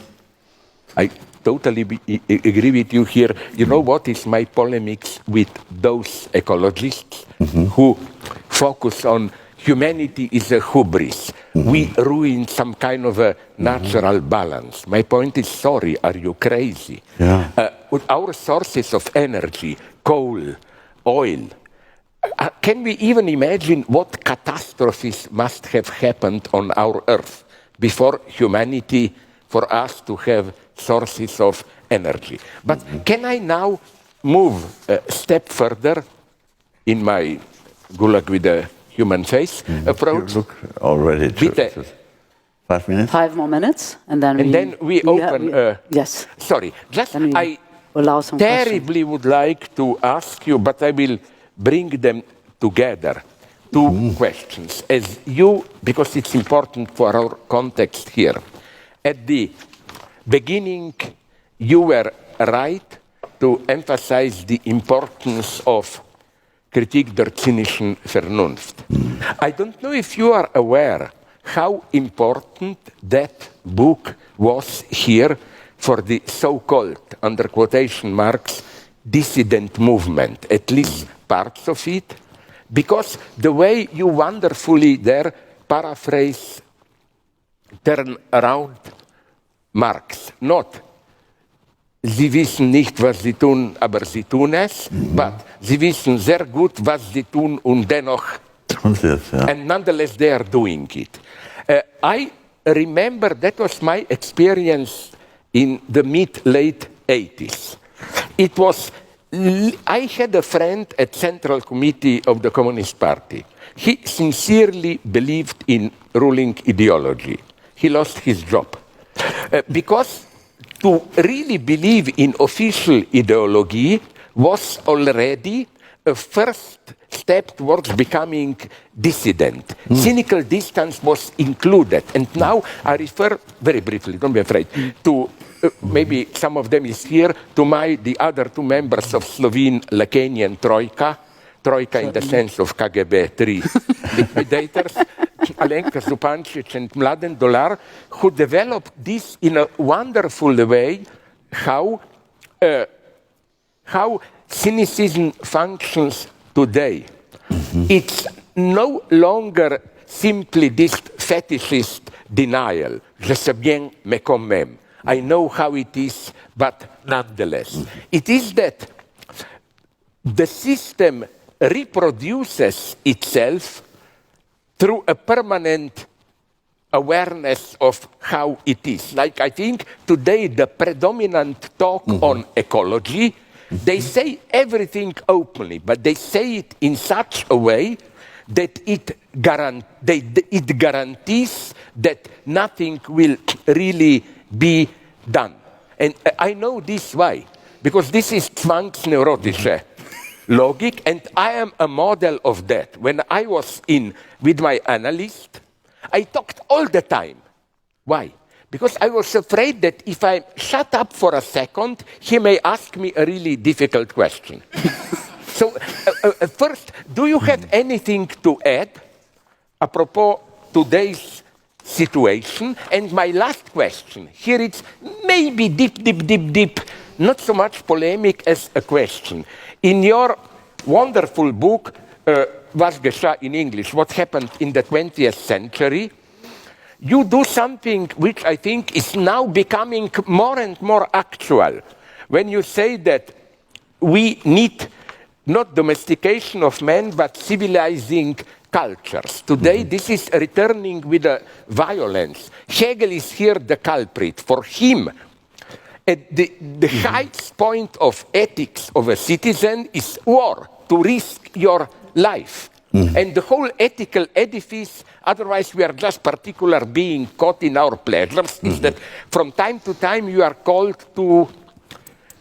I totally agree with you here. You know what is my polemics with those ecologists who focus on humanity is a hubris. We ruin some kind of a natural balance. My point is, sorry, are you crazy? With our sources of energy, coal, oil, can we even imagine what catastrophes must have happened on our Earth before humanity, for us to have sources of energy? But can I now move a step further in my gulag with a human face approach? You look already to 5 minutes? 5 more minutes, and then we open. Yes. Sorry, just I allow some terribly would like to ask you, but I will bring them together. 2 questions, as you, because it's important for our context here. At the beginning, you were right to emphasize the importance of Kritik der zynischen Vernunft. I don't know if you are aware how important that book was here for the so-called, under quotation marks, dissident movement, at least parts of it, because the way you wonderfully there paraphrase, turn around Marx, not Sie wissen nicht, was sie tun, aber sie tun es, but sie wissen sehr gut, was sie tun und dennoch, and nonetheless they are doing it. I remember that was my experience in the mid-late 80s. It was, I had a friend at Central Committee of the Communist Party. He sincerely believed in ruling ideology. He lost his job. Because to really believe in official ideology was already a first step towards becoming dissident. Cynical distance was included. And now I refer, very briefly, don't be afraid, to maybe some of them is here, to the other 2 members of Slovene Lacanian Troika in the sense of KGB 3 liquidators, Alenka Zupancic and Mladen Dolar, who developed this in a wonderful way, how cynicism functions today. It's no longer simply this fetishist denial, je sais bien, mais quand même. I know how it is, but nonetheless. It is that the system reproduces itself through a permanent awareness of how it is. Like I think today the predominant talk on ecology, they say everything openly, but they say it in such a way that it guarantees that nothing will really be done. And I know this why, because this is zwangsneurotische logic, and I am a model of that. When I was with my analyst, I talked all the time. Why? Because I was afraid that if I shut up for a second, he may ask me a really difficult question. So first, do you have anything to add apropos today's situation? And my last question, here it's maybe deep, not so much polemic as a question. In your wonderful book, Was geschah in English, What Happened in the 20th Century, you do something which I think is now becoming more and more actual. When you say that we need not domestication of man, but civilizing cultures. Today, this is returning with a violence. Hegel is here the culprit. For him, at the highest point of ethics of a citizen is war, to risk your life. And the whole ethical edifice, otherwise we are just particular being caught in our pleasures, is that from time to time you are called to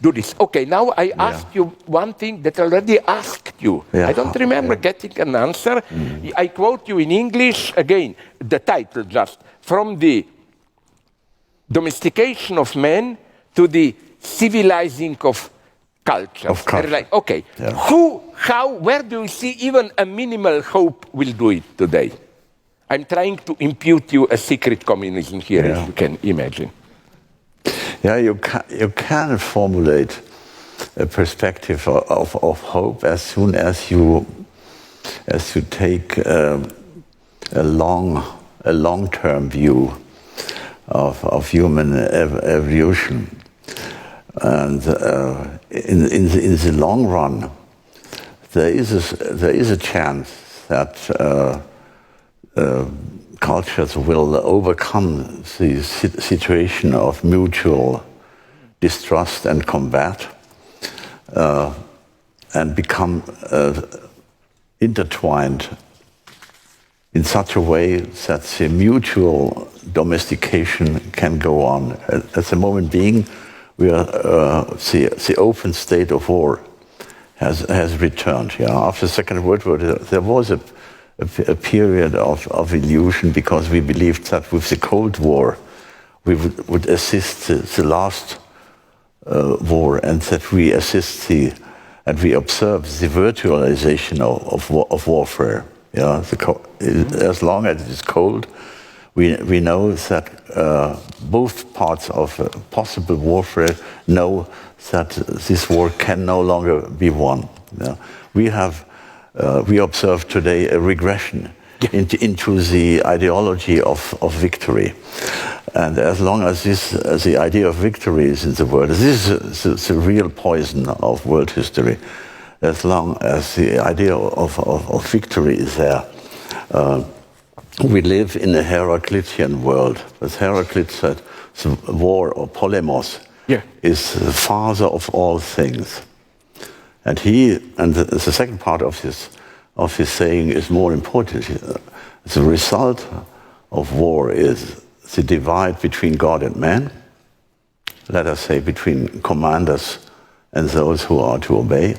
do this. Okay, now I ask you one thing that I already asked you. I don't remember getting an answer. I quote you in English, again, the title just, From the Domestication of Man to the Civilizing of Culture. Like, okay, who, how, where do you see even a minimal hope will do it today? I'm trying to impute you a secret communism here, as you can imagine. Yeah, you can formulate a perspective of hope as soon as you take a long-term view of human evolution, and in the long run, there is a chance that cultures will overcome the situation of mutual distrust and combat, and become intertwined in such a way that the mutual domestication can go on. At the moment being, we are, the open state of war has returned. Yeah? After the Second World War, there was a period of illusion, because we believed that with the Cold War we would assist the last war, and that we and we observe the virtualization of warfare. Yeah? As long as it is cold, we know that both parts of possible warfare know that this war can no longer be won. Yeah? We observe today a regression into the ideology of victory. And as long as the idea of victory is in the world, this is the real poison of world history. As long as the idea of victory is there, we live in a Heraclitean world. As Heraclitus said, war or polemos is the father of all things. And the second part of his saying is more important. The result of war is the divide between God and man, let us say between commanders and those who are to obey,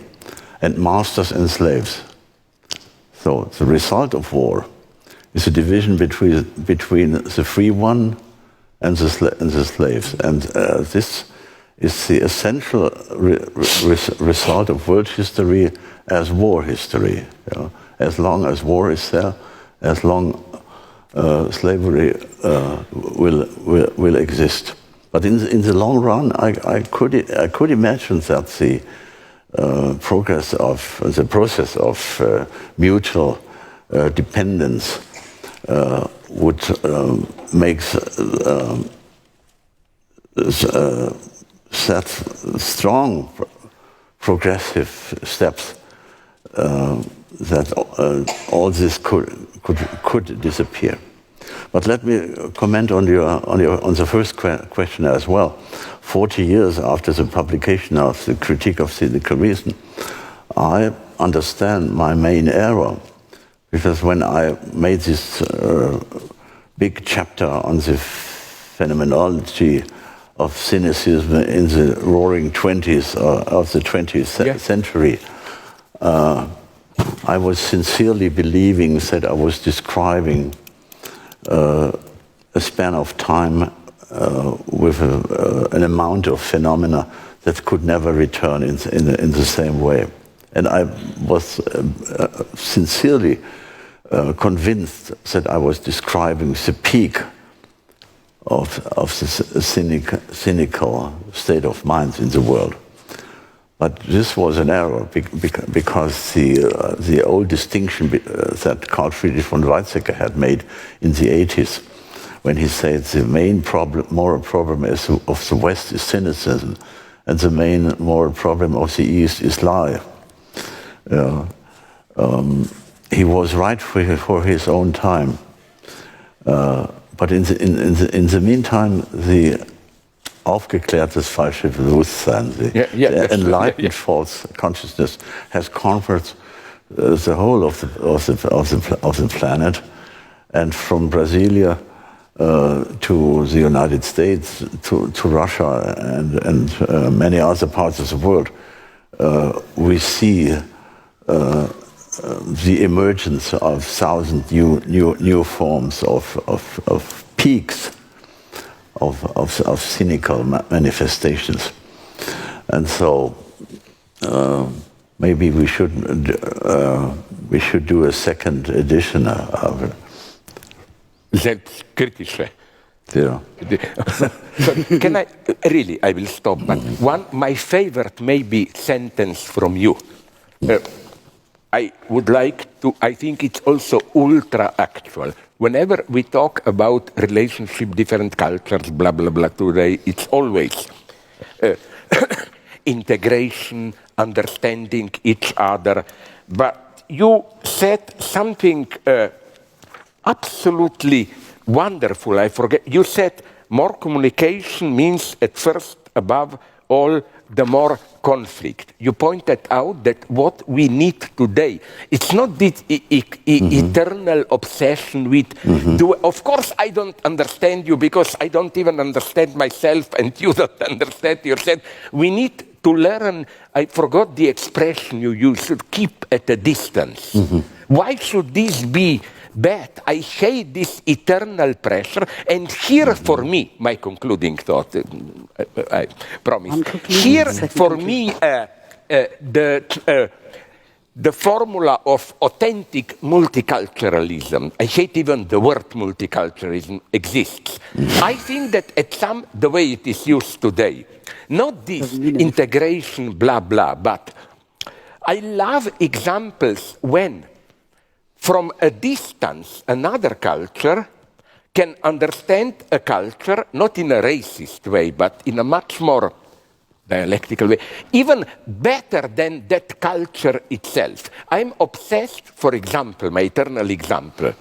and masters and slaves. So the result of war is a division between the free one and the slaves. And this is the essential result of world history as war history. You know? As long as war is there, as long slavery will exist. But in the long run, I could imagine that the process of mutual dependence would make set strong progressive steps that all this could disappear. But let me comment on the first question as well. 40 years after the publication of the Critique of Cynical Reason, I understand my main error, because when I made this big chapter on the phenomenology of cynicism in the roaring 20s of the 20th century, I was sincerely believing that I was describing a span of time with an amount of phenomena that could never return in the same way. And I was sincerely convinced that I was describing the peak of the cynical state of mind in the world. But this was an error, because the old distinction that Carl Friedrich von Weizsäcker had made in the 80s, when he said the main moral problem of the West is cynicism, and the main moral problem of the East is lie. He was right for his own time. But in the meantime, the aufgeklärtes falsche Bewusstsein, the enlightened false consciousness, has conquered the whole of the planet, and from Brasilia to the United States, to Russia, and many other parts of the world, we see the emergence of 1,000 new forms of peaks of cynical manifestations. And so maybe we should do a second edition of selbstkritische. Yeah. So can I really? I will stop. But my favorite maybe sentence from you. I would like to. I think it's also ultra actual. Whenever we talk about relationship, different cultures, blah blah blah. Today, it's always integration, understanding each other. But you said something absolutely wonderful. I forget. You said more communication means at first, above all, the more conflict. You pointed out that what we need today, it's not this eternal obsession with, of course I don't understand you because I don't even understand myself and you don't understand yourself. We need to learn, I forgot the expression you used, should keep at a distance. Why should this be bad? I hate this eternal pressure, and here for me, my concluding thought, I promise, here for me the formula of authentic multiculturalism, I hate even the word multiculturalism, exists. I think that the way it is used today, not this integration blah blah, but I love examples when from a distance, another culture can understand a culture, not in a racist way, but in a much more dialectical way, even better than that culture itself. I'm obsessed, for example, my eternal example,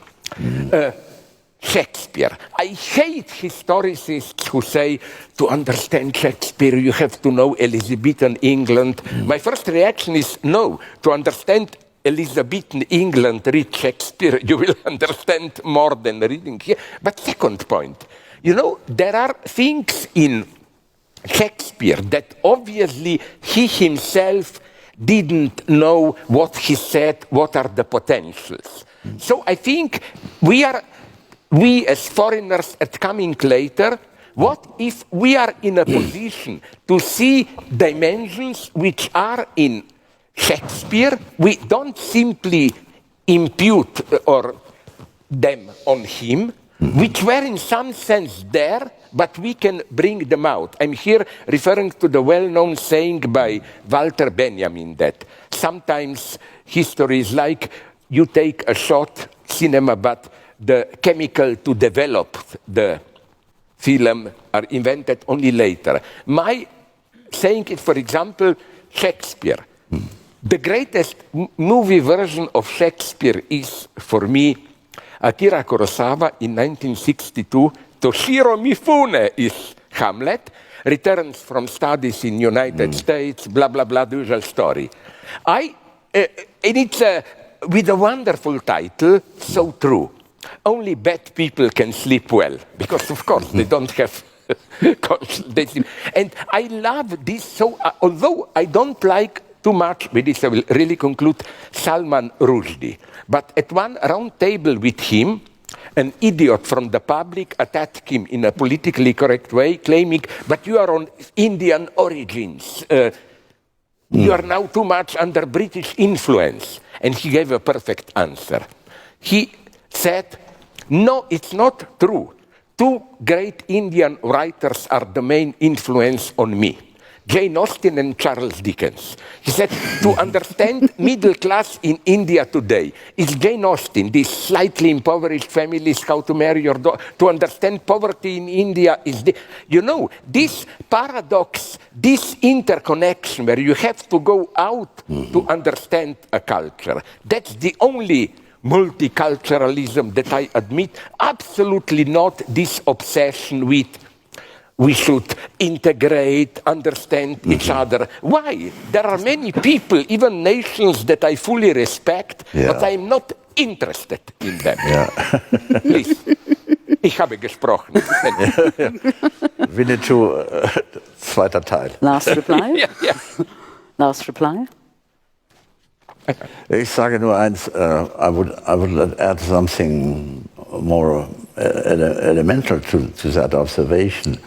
Shakespeare. I hate historicists who say, to understand Shakespeare, you have to know Elizabethan England. My first reaction is, no, to understand Elizabethan England, read Shakespeare, you will understand more than reading here. But second point, you know, there are things in Shakespeare that obviously he himself didn't know what he said, what are the potentials. So I think we as foreigners at coming later, what if we are in a position to see dimensions which are in Shakespeare, we don't simply impute or them on him, which were in some sense there, but we can bring them out. I'm here referring to the well-known saying by Walter Benjamin that sometimes history is like you take a shot, cinema, but the chemical to develop the film are invented only later. My saying it, for example, Shakespeare. The greatest movie version of Shakespeare is, for me, Akira Kurosawa in 1962. Toshiro Mifune is Hamlet, returns from studies in United States, blah, blah, blah, the usual story. And it's with a wonderful title, so true. Only bad people can sleep well, because of course they don't have and I love this, so although I don't like too much, with this I will really conclude, Salman Rushdie. But at one round table with him, an idiot from the public attacked him in a politically correct way, claiming, but you are on Indian origins. You are now too much under British influence. And he gave a perfect answer. He said, no, it's not true. Two great Indian writers are the main influence on me. Jane Austen and Charles Dickens. He said, to understand middle class in India today, is Jane Austen, these slightly impoverished families, how to marry your daughter. To understand poverty in India is you know, this paradox, this interconnection where you have to go out to understand a culture. That's the only multiculturalism that I admit. Absolutely not this obsession with we should integrate, understand each other. Why? There are many people, even nations that I fully respect, but I'm not interested in them. Please. Ich habe gesprochen. Winnetou, zweiter Teil. Last reply? Last reply? Ich sage nur eins, I would add something more elemental to that observation.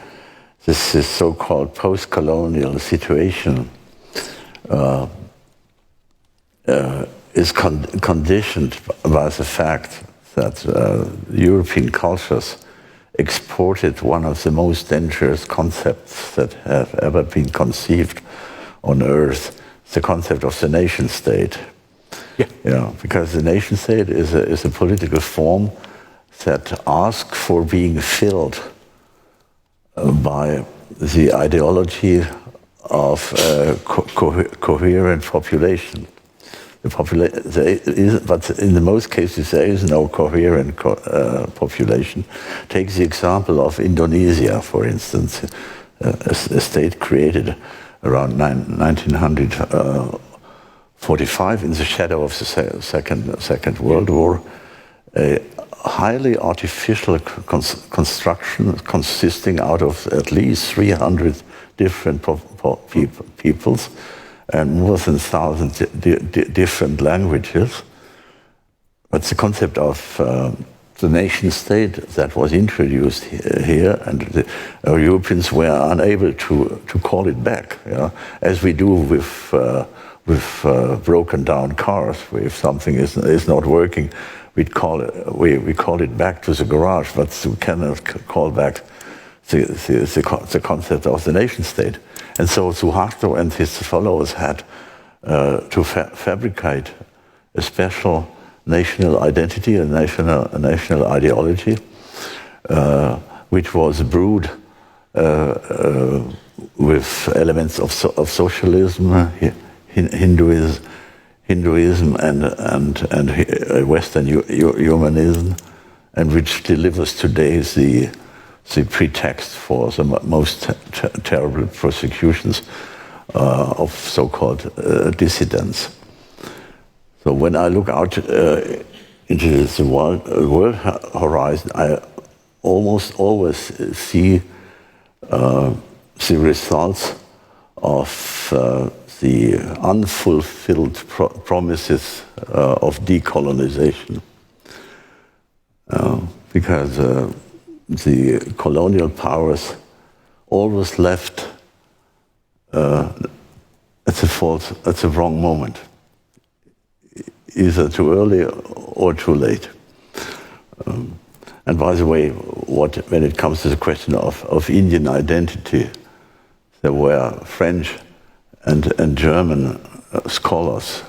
This is so-called post-colonial situation is conditioned by the fact that European cultures exported one of the most dangerous concepts that have ever been conceived on earth, the concept of the nation state. Yeah, because the nation state is a political form that asks for being filled by the ideology of a coherent population. But in the most cases, there is no coherent population. Take the example of Indonesia, for instance, a state created around 1945 in the shadow of the Second World War, a highly artificial construction consisting out of at least 300 different peoples and more than 1,000 different languages. But the concept of the nation state that was introduced here, and the Europeans were unable to call it back, as we do with broken down cars. If something is not working, we call it back to the garage, but we cannot call back the concept of the nation state. And so Suharto and his followers had to fabricate a special national identity, a national ideology, which was brewed with elements of socialism, Hinduism, and Western humanism, and which delivers today the pretext for the most terrible persecutions of so-called dissidents. So when I look out into the world horizon, I almost always see the results of the unfulfilled promises of decolonization. Because the colonial powers always left at the wrong moment, either too early or too late. And by the way, when it comes to the question of Indian identity, there were French and German scholars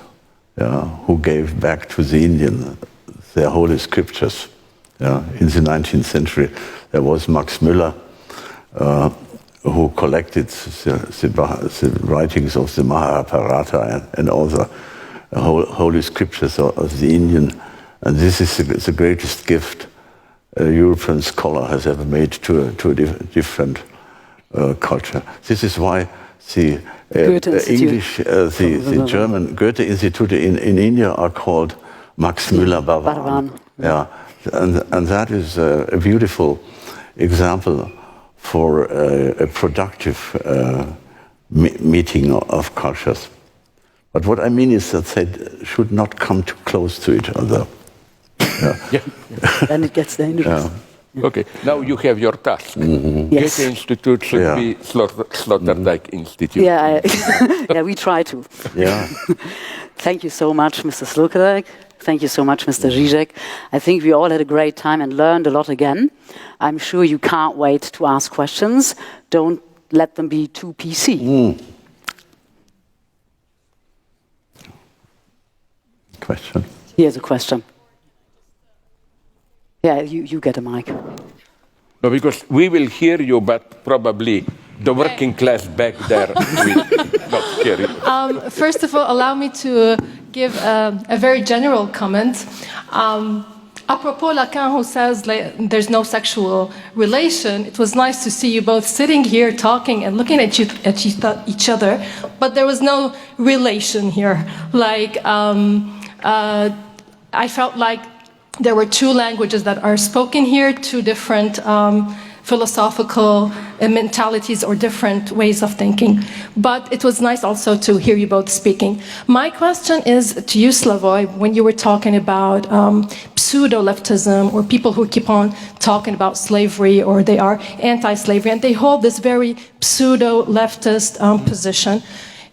who gave back to the Indian their holy scriptures. In the 19th century, there was Max Müller, who collected the writings of the Mahabharata and all the holy scriptures of the Indian. And this is the greatest gift a European scholar has ever made to a different culture. This is why the English, the German Goethe Institute in India are called Max Müller Bhavan. Yeah. And that is a beautiful example for a productive meeting of cultures. But what I mean is that they should not come too close to each other. Then it gets dangerous. Okay, now you have your task. Yes. Goethe Institute should be Sloterdijk Institute. Yeah, we try to. Yeah. Thank you so much, Mr. Sloterdijk. Thank you so much, Mr. Žižek. I think we all had a great time and learned a lot again. I'm sure you can't wait to ask questions. Don't let them be too PC. Question? Here's a question. Yeah, you get a mic. No, because we will hear you, but probably the working class back there will not hear you. First of all, allow me to give a very general comment. Apropos Lacan, who says there's no sexual relation, it was nice to see you both sitting here talking and looking at each other, but there was no relation here. I felt like there were two languages that are spoken here, two different philosophical mentalities or different ways of thinking. But it was nice also to hear you both speaking. My question is to you, Slavoj, when you were talking about pseudo-leftism or people who keep on talking about slavery or they are anti-slavery and they hold this very pseudo-leftist position.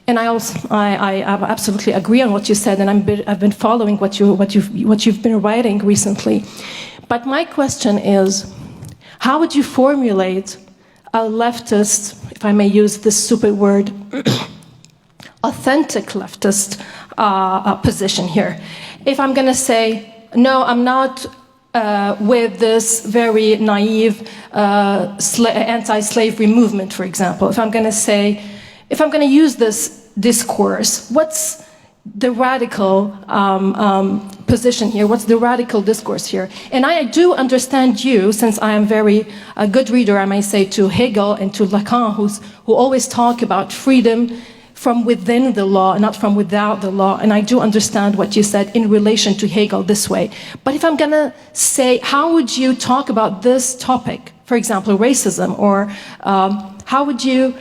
And I absolutely agree on what you said, and I've been following what you've been writing recently. But my question is, how would you formulate a leftist, if I may use this stupid word, authentic leftist position here? If I'm going to say, no, I'm not with this very naive anti-slavery movement, for example. If I'm going to use this discourse, what's the radical position here? What's the radical discourse here? And I do understand you, since I am a good reader, I may say, to Hegel and to Lacan, who always talk about freedom from within the law, not from without the law. And I do understand what you said in relation to Hegel this way. But if I'm going to say, how would you talk about this topic, for example, racism, or how would you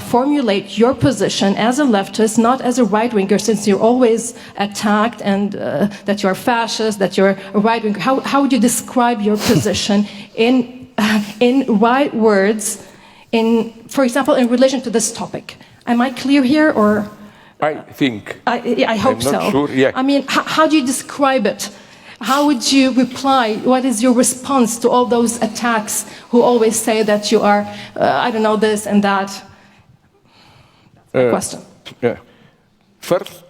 formulate your position as a leftist, not as a right-winger, since you're always attacked and that you're fascist, that you're a right-winger? How would you describe your position in right words, for example, in relation to this topic? Am I clear here, or? I think. I hope so. I'm not sure, yeah. I mean, how do you describe it? How would you reply? What is your response to all those attacks who always say that you are, I don't know, this and that? Question. First,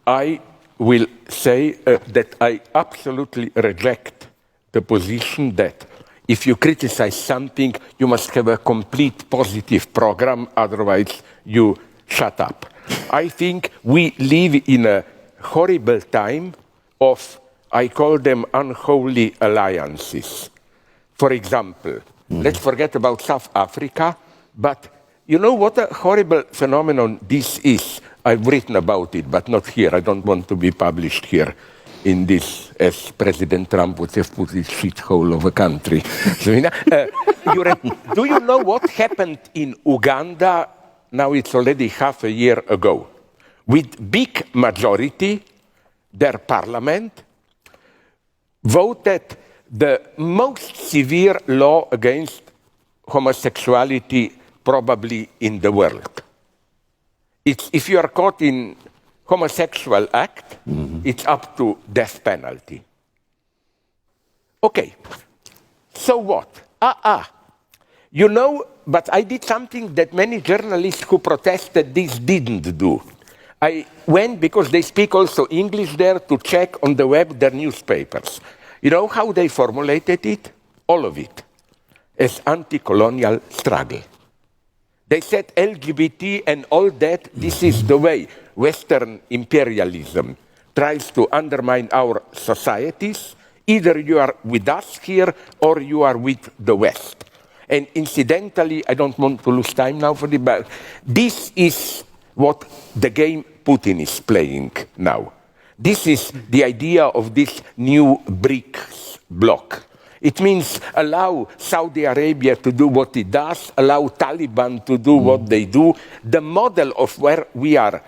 I will say that I absolutely reject the position that if you criticize something, you must have a complete positive program, otherwise you shut up. I think we live in a horrible time of, I call them unholy alliances. For example, let's forget about South Africa, but you know what a horrible phenomenon this is? I've written about it, but not here. I don't want to be published here in this, as President Trump would have put, this shithole of a country. So, do you know what happened in Uganda? Now it's already half a year ago. With big majority, their parliament voted the most severe law against homosexuality probably in the world. If you are caught in homosexual act, it's up to death penalty. Okay, so what? You know, but I did something that many journalists who protested this didn't do. I went, because they speak also English there, to check on the web their newspapers. You know how they formulated it? All of it. As anti-colonial struggle. They said LGBT and all that, this is the way Western imperialism tries to undermine our societies. Either you are with us here or you are with the West. And incidentally, I don't want to lose time now for the but this is what the game Putin is playing now. This is the idea of this new BRICS bloc. It means allow Saudi Arabia to do what it does, allow Taliban to do what they do. The model of where we are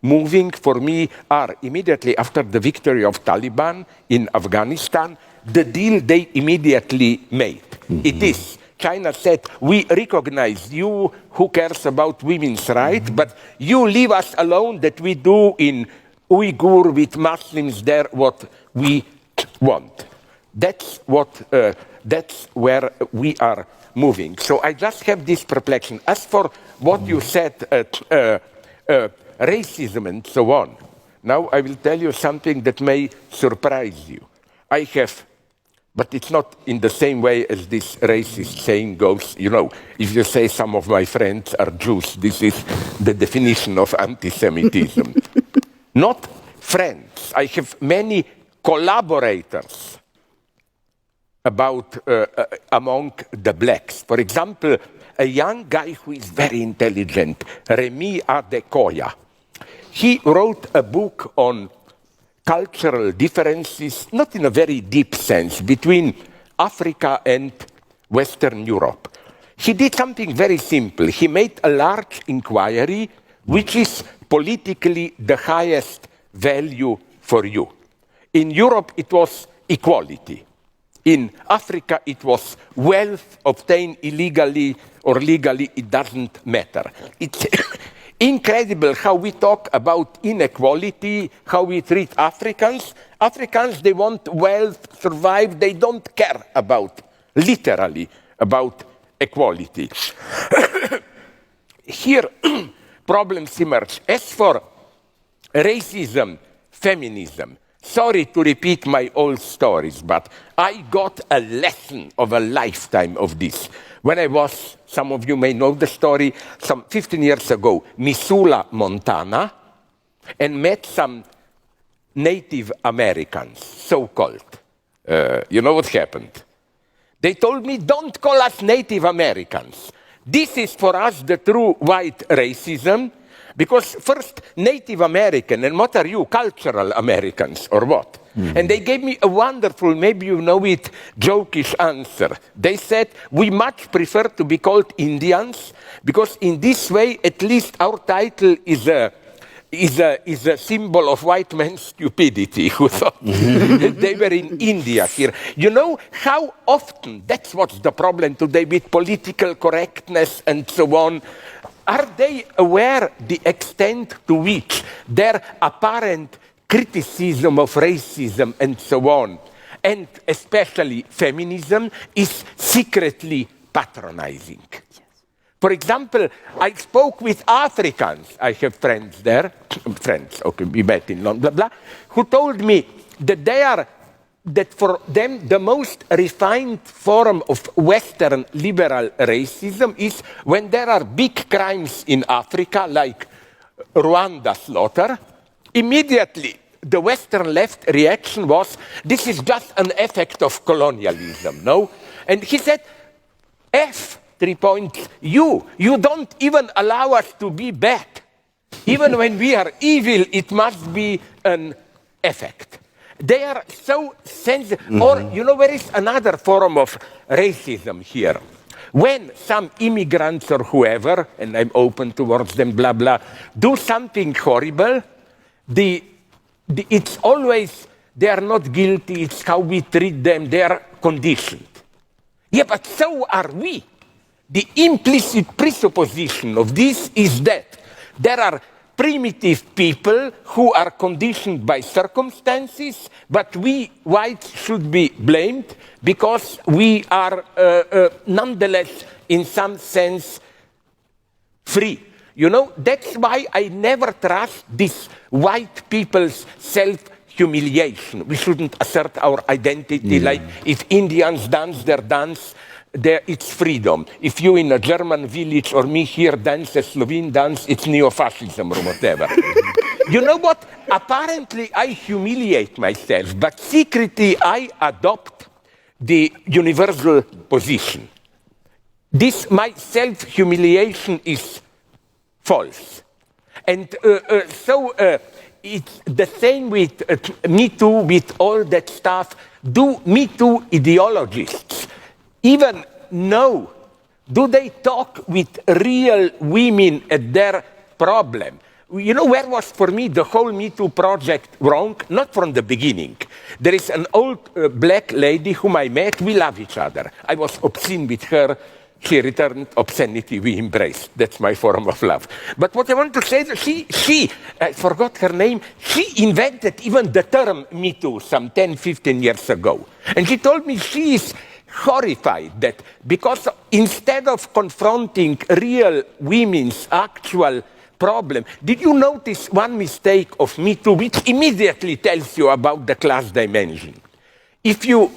moving, for me, are immediately after the victory of Taliban in Afghanistan, the deal they immediately made. It is. China said, we recognize you, who cares about women's rights, but you leave us alone that we do in Uyghur with Muslims there what we want. That's where we are moving. So I just have this perplexion. As for what you said, racism and so on, now I will tell you something that may surprise you. I have, but it's not in the same way as this racist saying goes, you know, if you say some of my friends are Jews, this is the definition of anti-Semitism. Not friends. I have many collaborators among the blacks. For example, a young guy who is very intelligent, Remy Adekoya. He wrote a book on cultural differences, not in a very deep sense, between Africa and Western Europe. He did something very simple. He made a large inquiry, which is politically the highest value for you. In Europe, it was equality. In Africa, it was wealth obtained illegally or legally, it doesn't matter. Incredible how we talk about inequality, how we treat Africans. Africans, they want wealth, survive, they don't care about, literally, about equality. Here, problems emerge. As for racism, feminism, sorry to repeat my old stories, but I got a lesson of a lifetime of this. When I was, some of you may know the story, some 15 years ago, Missoula, Montana, and met some Native Americans, so-called. You know what happened? They told me, don't call us Native Americans. This is for us the true white racism, because first, Native American, and what are you, cultural Americans, or what? Mm-hmm. And they gave me a wonderful, maybe you know it, jokish answer. They said, we much prefer to be called Indians, because in this way, at least our title is a symbol of white man's stupidity, who thought they were in India here. You know how often, that's what's the problem today with political correctness and so on, are they aware the extent to which their apparent criticism of racism and so on, and especially feminism, is secretly patronizing? For example, I spoke with Africans, I have friends there, okay, we met in London, blah, blah, who told me that for them the most refined form of Western liberal racism is when there are big crimes in Africa, like Rwanda slaughter. Immediately, the Western left reaction was, this is just an effect of colonialism, no? And he said, 3 points, you don't even allow us to be bad. Even when we are evil, it must be an effect. They are so sensitive. Mm-hmm. Or, you know, there is another form of racism here. When some immigrants or whoever, and I'm open towards them, blah, blah, do something horrible, it's always, they are not guilty, it's how we treat them, they are conditioned. Yeah, but so are we. The implicit presupposition of this is that there are primitive people who are conditioned by circumstances, but we whites should be blamed because we are nonetheless, in some sense, free. You know, that's why I never trust this white people's self-humiliation. We shouldn't assert our identity like if Indians dance their dance, it's freedom. If you in a German village or me here dance a Slovene dance, it's neo-fascism or whatever. You know what? Apparently I humiliate myself, but secretly I adopt the universal position. This, my self-humiliation is false. And so it's the same with Me Too, with all that stuff. Do Me Too ideologists even know, do they talk with real women at their problem? You know where was for me the whole Me Too project wrong? Not from the beginning. There is an old black lady whom I met, we love each other. I was obscene with her, she returned obscenity, we embraced. That's my form of love. But what I want to say is she I forgot her name, she invented even the term Me Too some 10, 15 years ago. And she told me she is horrified that because instead of confronting real women's actual problem, did you notice one mistake of Me Too, which immediately tells you about the class dimension? If you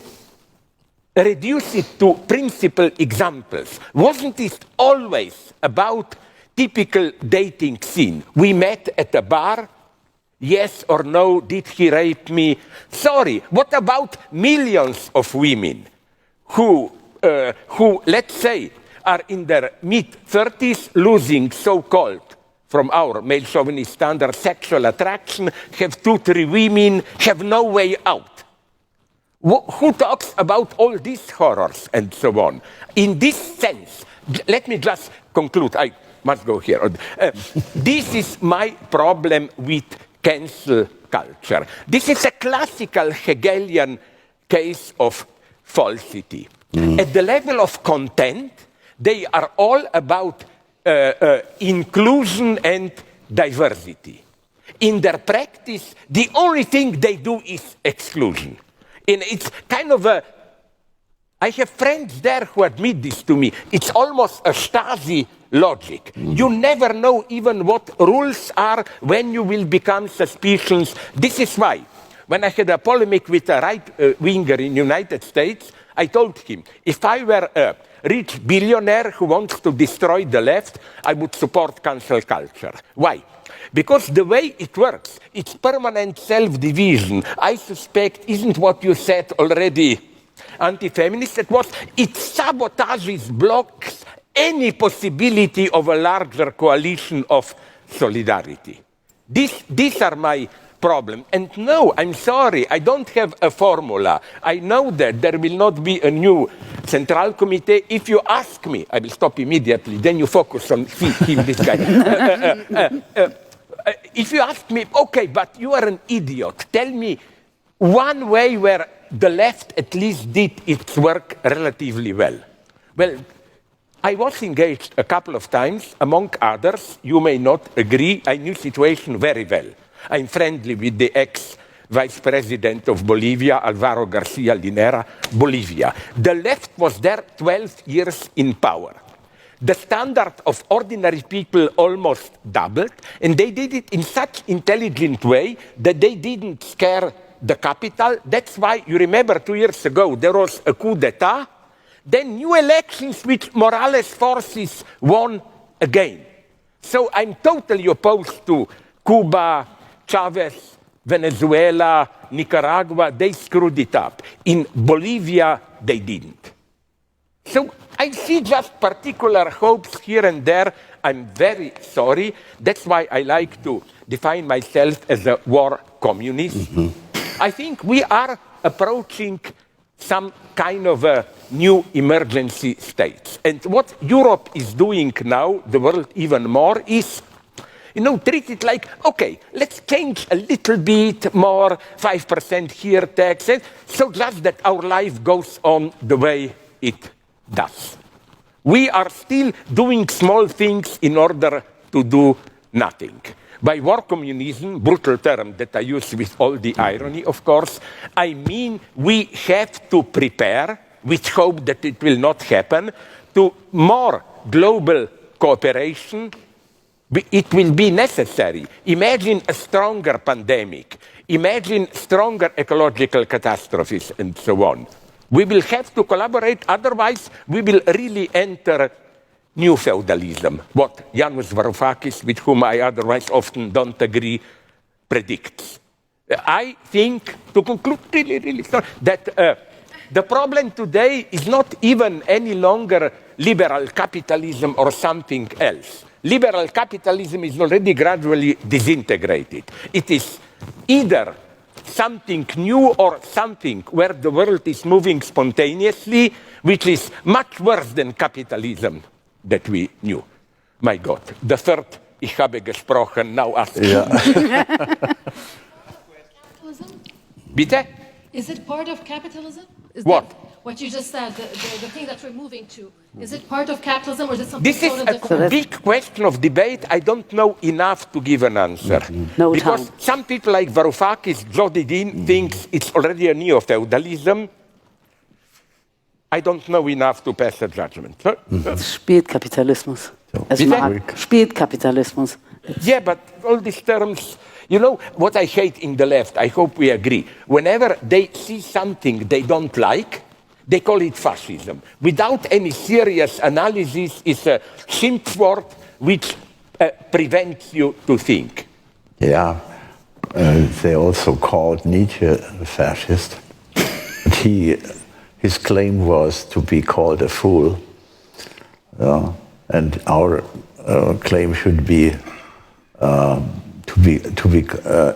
reduce it to principal examples, wasn't it always about typical dating scene? We met at a bar, yes or no, did he rape me? Sorry, what about millions of women who, let's say, are in their mid-30s, losing so-called, from our male chauvinist standard, sexual attraction, have 2, 3 women, have no way out? Who talks about all these horrors and so on? In this sense, let me just conclude. I must go here. This is my problem with cancel culture. This is a classical Hegelian case of falsity. At the level of content, they are all about inclusion and diversity. In their practice, the only thing they do is exclusion. And it's kind of a, I have friends there who admit this to me, it's almost a Stasi logic. You never know even what rules are when you will become suspicious. This is why, when I had a polemic with a right-winger in the United States, I told him, if I were a rich billionaire who wants to destroy the left, I would support cancel culture. Why? Because the way it works, it's permanent self-division. I suspect isn't what you said already anti-feminist. It sabotages, blocks any possibility of a larger coalition of solidarity. These are my problem. And no, I'm sorry, I don't have a formula. I know that there will not be a new central committee. If you ask me, I will stop immediately, then you focus on him, this guy. If you ask me, okay, but you are an idiot, tell me one way where the left at least did its work relatively well. Well, I was engaged a couple of times, among others, you may not agree, I knew the situation very well. I'm friendly with the ex-vice president of Bolivia, Alvaro Garcia Linera, Bolivia. The left was there 12 years in power. The standard of ordinary people almost doubled, and they did it in such intelligent way that they didn't scare the capital. That's why, you remember 2 years ago, there was a coup d'etat, then new elections which Morales forces won again. So I'm totally opposed to Cuba, Chavez, Venezuela, Nicaragua. They screwed it up. In Bolivia, they didn't. So I see just particular hopes here and there. I'm very sorry. That's why I like to define myself as a war communist. I think we are approaching some kind of a new emergency state. And what Europe is doing now, the world even more, is treat it like, okay, let's change a little bit more, 5% here, tax, so just that our life goes on the way it does. We are still doing small things in order to do nothing. By war communism, brutal term that I use with all the irony, of course, I mean we have to prepare, with hope that it will not happen, to more global cooperation. It will be necessary. Imagine a stronger pandemic. Imagine stronger ecological catastrophes and so on. We will have to collaborate, otherwise we will really enter new feudalism, what Yanis Varoufakis, with whom I otherwise often don't agree, predicts. I think, to conclude really that the problem today is not even any longer liberal capitalism or something else. Liberal capitalism is already gradually disintegrated. It is either something new or something where the world is moving spontaneously, which is much worse than capitalism that we knew. My God, the third, ich habe gesprochen, now ask. Yeah. Capitalism? Bitte? Is it part of capitalism? Is What? What you just said, the thing that we're moving to, is it part of capitalism or is it something This is totally a different? big question of debate. I don't know enough to give an answer. No because time. some people like Varoufakis, Jodidin, thinks it's already a neo-feudalism. I don't know enough to pass a judgment. Spätkapitalismus. Es Bitte? mag Spätkapitalismus. Yeah, but all these terms, what I hate in the left, I hope we agree. Whenever they see something they don't like, they call it fascism. Without any serious analysis, it's a simp word which prevents you to think. Yeah, they also called Nietzsche a fascist. But his claim was to be called a fool. And our claim should be to be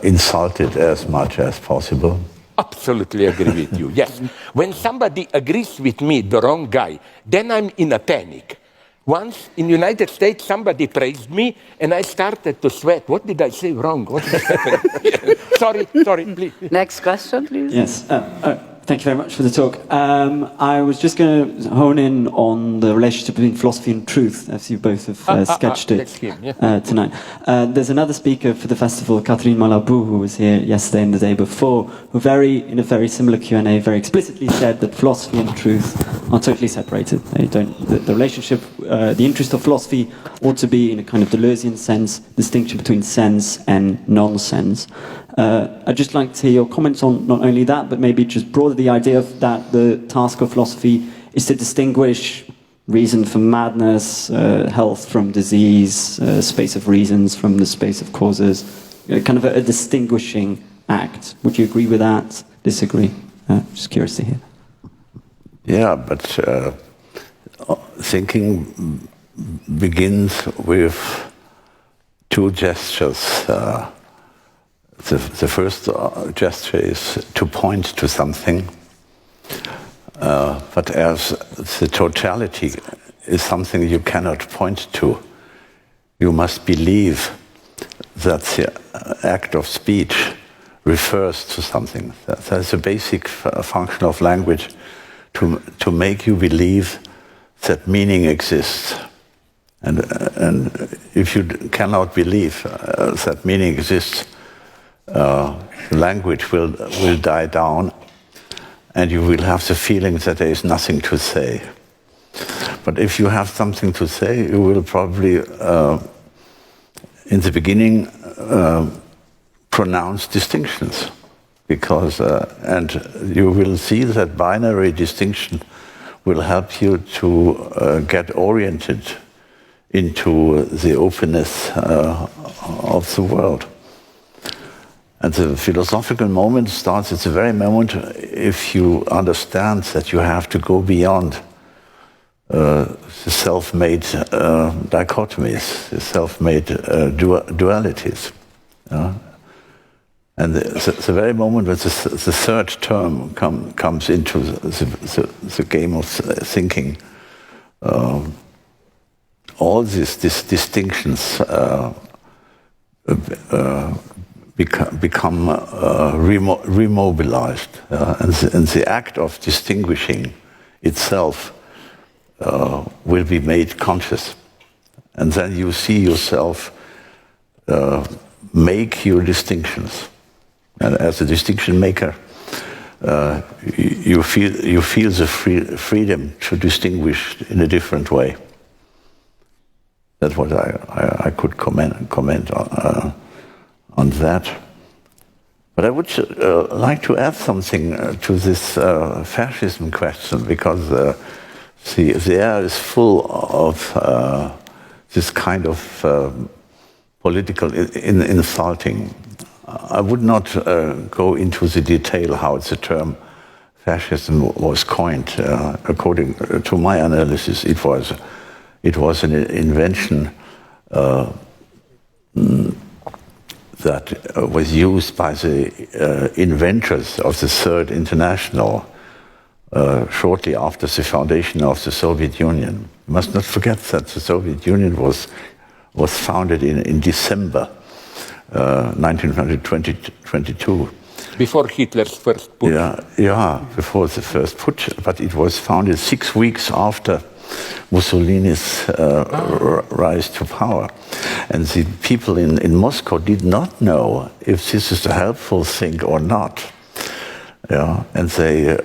insulted as much as possible. Absolutely agree with you, yes. When somebody agrees with me, the wrong guy, then I'm in a panic. Once in the United States, somebody praised me, and I started to sweat. What did I say wrong? What did happen? Sorry, please. Next question, please. Yes. Thank you very much for the talk. I was just going to hone in on the relationship between philosophy and truth, as you both have sketched it tonight. There's another speaker for the festival, Catherine Malabou, who was here yesterday and the day before, who in a very similar Q&A, very explicitly said that philosophy and truth are totally separated. They don't. The relationship, the interest of philosophy ought to be, in a kind of Deleuzian sense, distinction between sense and nonsense. I'd just like to hear your comments on not only that, but maybe just broader the idea of that the task of philosophy is to distinguish reason from madness, health from disease, space of reasons from the space of causes, kind of a distinguishing act. Would you agree with that? Disagree? Just curious to hear. Yeah, but thinking begins with two gestures. The first gesture is to point to something, but as the totality is something you cannot point to, you must believe that the act of speech refers to something. That's a basic function of language, to make you believe that meaning exists. And if you cannot believe that meaning exists, language will die down, and you will have the feeling that there is nothing to say. But if you have something to say, you will probably, in the beginning, pronounce distinctions, because and you will see that binary distinction will help you to get oriented into the openness of the world. And the philosophical moment starts at the very moment if you understand that you have to go beyond the self-made dichotomies, the self-made dualities. And the very moment when the third term comes into the game of thinking, all these distinctions become remobilized, and the act of distinguishing itself will be made conscious. And then you see yourself make your distinctions. And as a distinction maker, you feel the freedom to distinguish in a different way. That's what I could comment on that. But I would like to add something to this fascism question, because the air is full of this kind of political insulting. I would not go into the detail how the term fascism was coined. According to my analysis, it was an invention that was used by the inventors of the Third International shortly after the foundation of the Soviet Union. You must not forget that the Soviet Union was founded in December 1922. Before Hitler's first putsch. Yeah, before the first putsch, but it was founded 6 weeks after Mussolini's rise to power. And the people in Moscow did not know if this is a helpful thing or not. Yeah, and they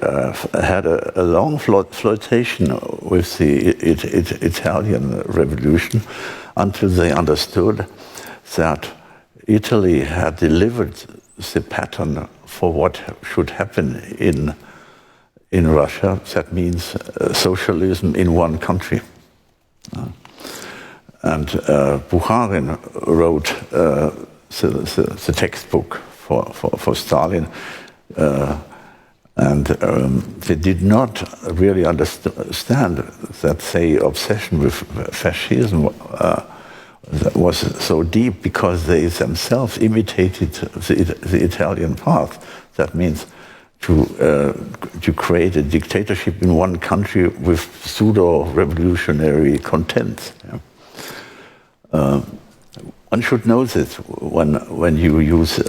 had a long flirtation with the Italian Revolution until they understood that Italy had delivered the pattern for what should happen in Russia. That means socialism in one country. And Bukharin wrote the textbook for Stalin, and they did not really understand that the obsession with fascism was so deep, because they themselves imitated the Italian path. That means to create a dictatorship in one country with pseudo-revolutionary content. One should know this when you use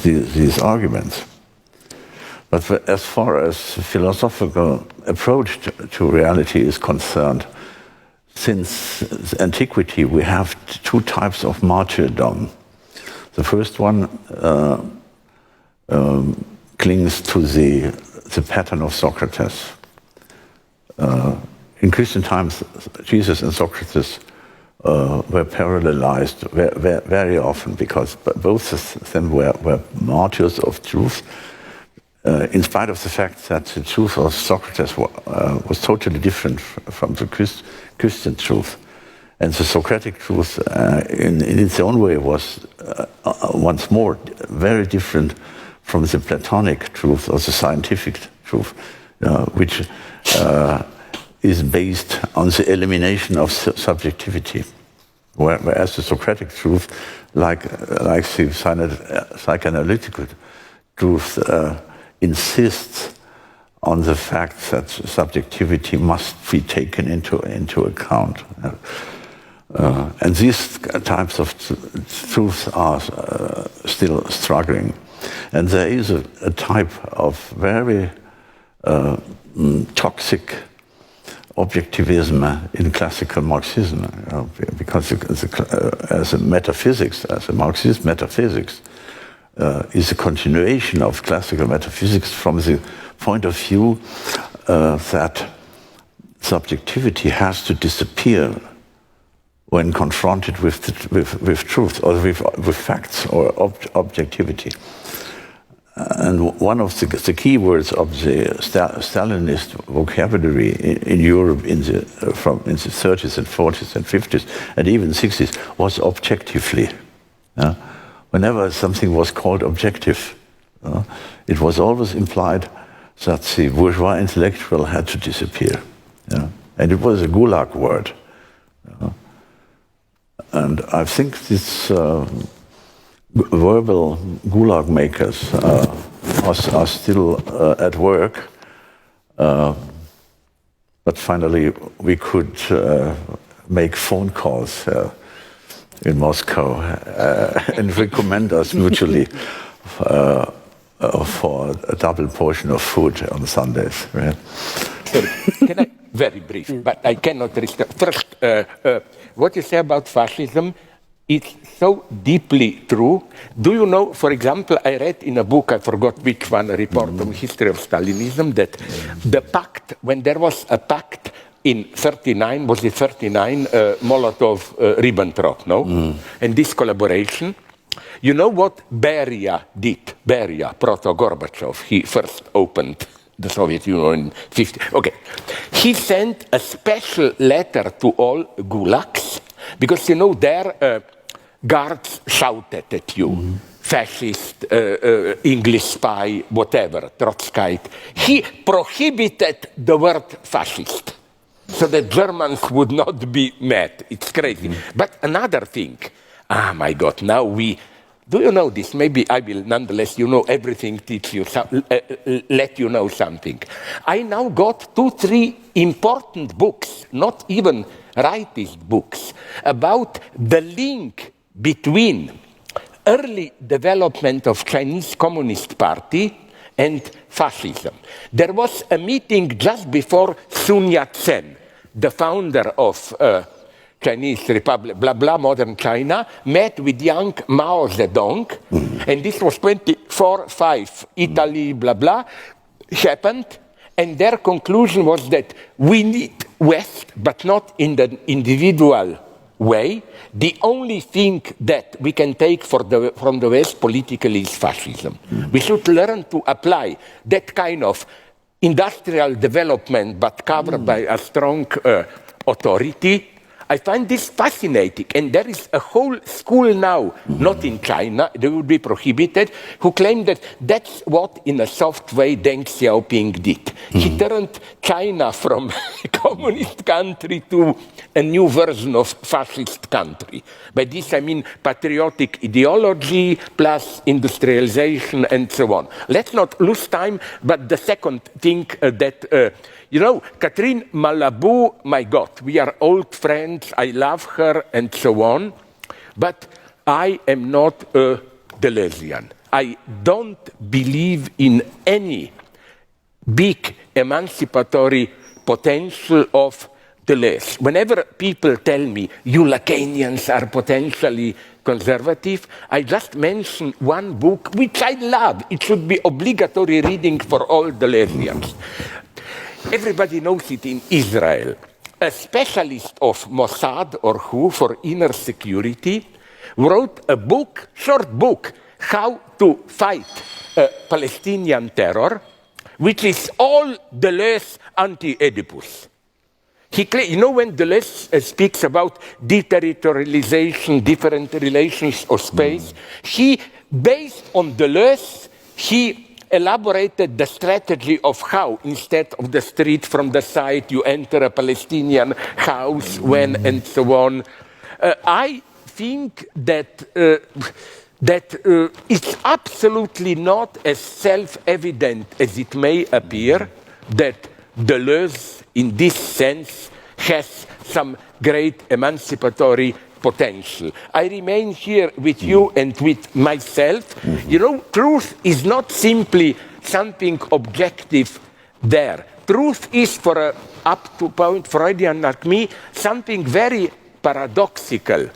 these arguments. But as far as philosophical approach to reality is concerned, since antiquity we have two types of martyrdom. The first one clings to the pattern of Socrates. In Christian times, Jesus and Socrates were parallelized very often because both of them were martyrs of truth, in spite of the fact that the truth of Socrates was totally different from the Christian truth. And the Socratic truth, in its own way, was once more very different from the Platonic truth or the scientific truth, which is based on the elimination of subjectivity. Whereas the Socratic truth, like the psychoanalytical truth, insists on the fact that subjectivity must be taken into account. And these types of truths are still struggling. And there is a type of very toxic objectivism in classical Marxism, because as a Marxist metaphysics, is a continuation of classical metaphysics from the point of view that subjectivity has to disappear when confronted with truth or with facts or objectivity. And one of the key words of the Stalinist vocabulary in Europe in the 30s and 40s and 50s and even 60s was objectively. Whenever something was called objective, it was always implied that the bourgeois intellectual had to disappear. And it was a gulag word. And I think these verbal gulag makers are still at work. But finally, we could make phone calls in Moscow and recommend us mutually for a double portion of food on Sundays. Right? Sorry, can I, very brief, but I cannot resist. First, what you say about fascism is so deeply true. Do you know, for example, I read in a book, I forgot which one, a report on history of Stalinism, that the pact, when there was a pact in 39, was it 39, Molotov-Ribbentrop, no? And this collaboration, you know what Beria did? Beria, Proto-Gorbachev, he first opened the Soviet Union in 50. Okay, he sent a special letter to all gulags, because, you know, there guards shouted at you, fascist, English spy, whatever, Trotskyite. He prohibited the word fascist, so that Germans would not be mad. It's crazy. But another thing, my God, now do you know this? Maybe I will, nonetheless, you know everything, teach you, let you know something. I now got 2-3 important books, not even rightist books, about the link between early development of Chinese Communist Party and fascism. There was a meeting just before Sun Yat-sen, the founder of Chinese Republic, blah, blah, modern China, met with young Mao Zedong, and this was 24/5, Italy, blah, blah, happened, and their conclusion was that we need West, but not in the individual way. The only thing that we can take from the West politically is fascism. We should learn to apply that kind of industrial development, but covered by a strong authority. I find this fascinating, and there is a whole school now, not in China, they will be prohibited, who claim that that's what, in a soft way, Deng Xiaoping did. He turned China from a communist country to a new version of fascist country. By this I mean patriotic ideology plus industrialization and so on. Let's not lose time, but the second thing that you know, Catherine Malabou, my God, we are old friends, I love her, and so on, but I am not a Deleuzian. I don't believe in any big emancipatory potential of the left. Whenever people tell me you Lacanians are potentially conservative, I just mention one book which I love. It should be obligatory reading for all the Lacanians. Everybody knows it in Israel. A specialist of Mossad or who for inner security wrote a book, short book, how to fight Palestinian terror, which is all Deleuze anti-Oedipus. You know, when Deleuze speaks about deterritorialization, different relations of space, he, based on Deleuze, he elaborated the strategy of how, instead of the street from the side, you enter a Palestinian house, when, and so on. I think that it's absolutely not as self-evident as it may appear that Deleuze, in this sense, has some great emancipatory potential. I remain here with you and with myself. You know, truth is not simply something objective there. Truth is, for a up to point Freudian like me, something very paradoxical.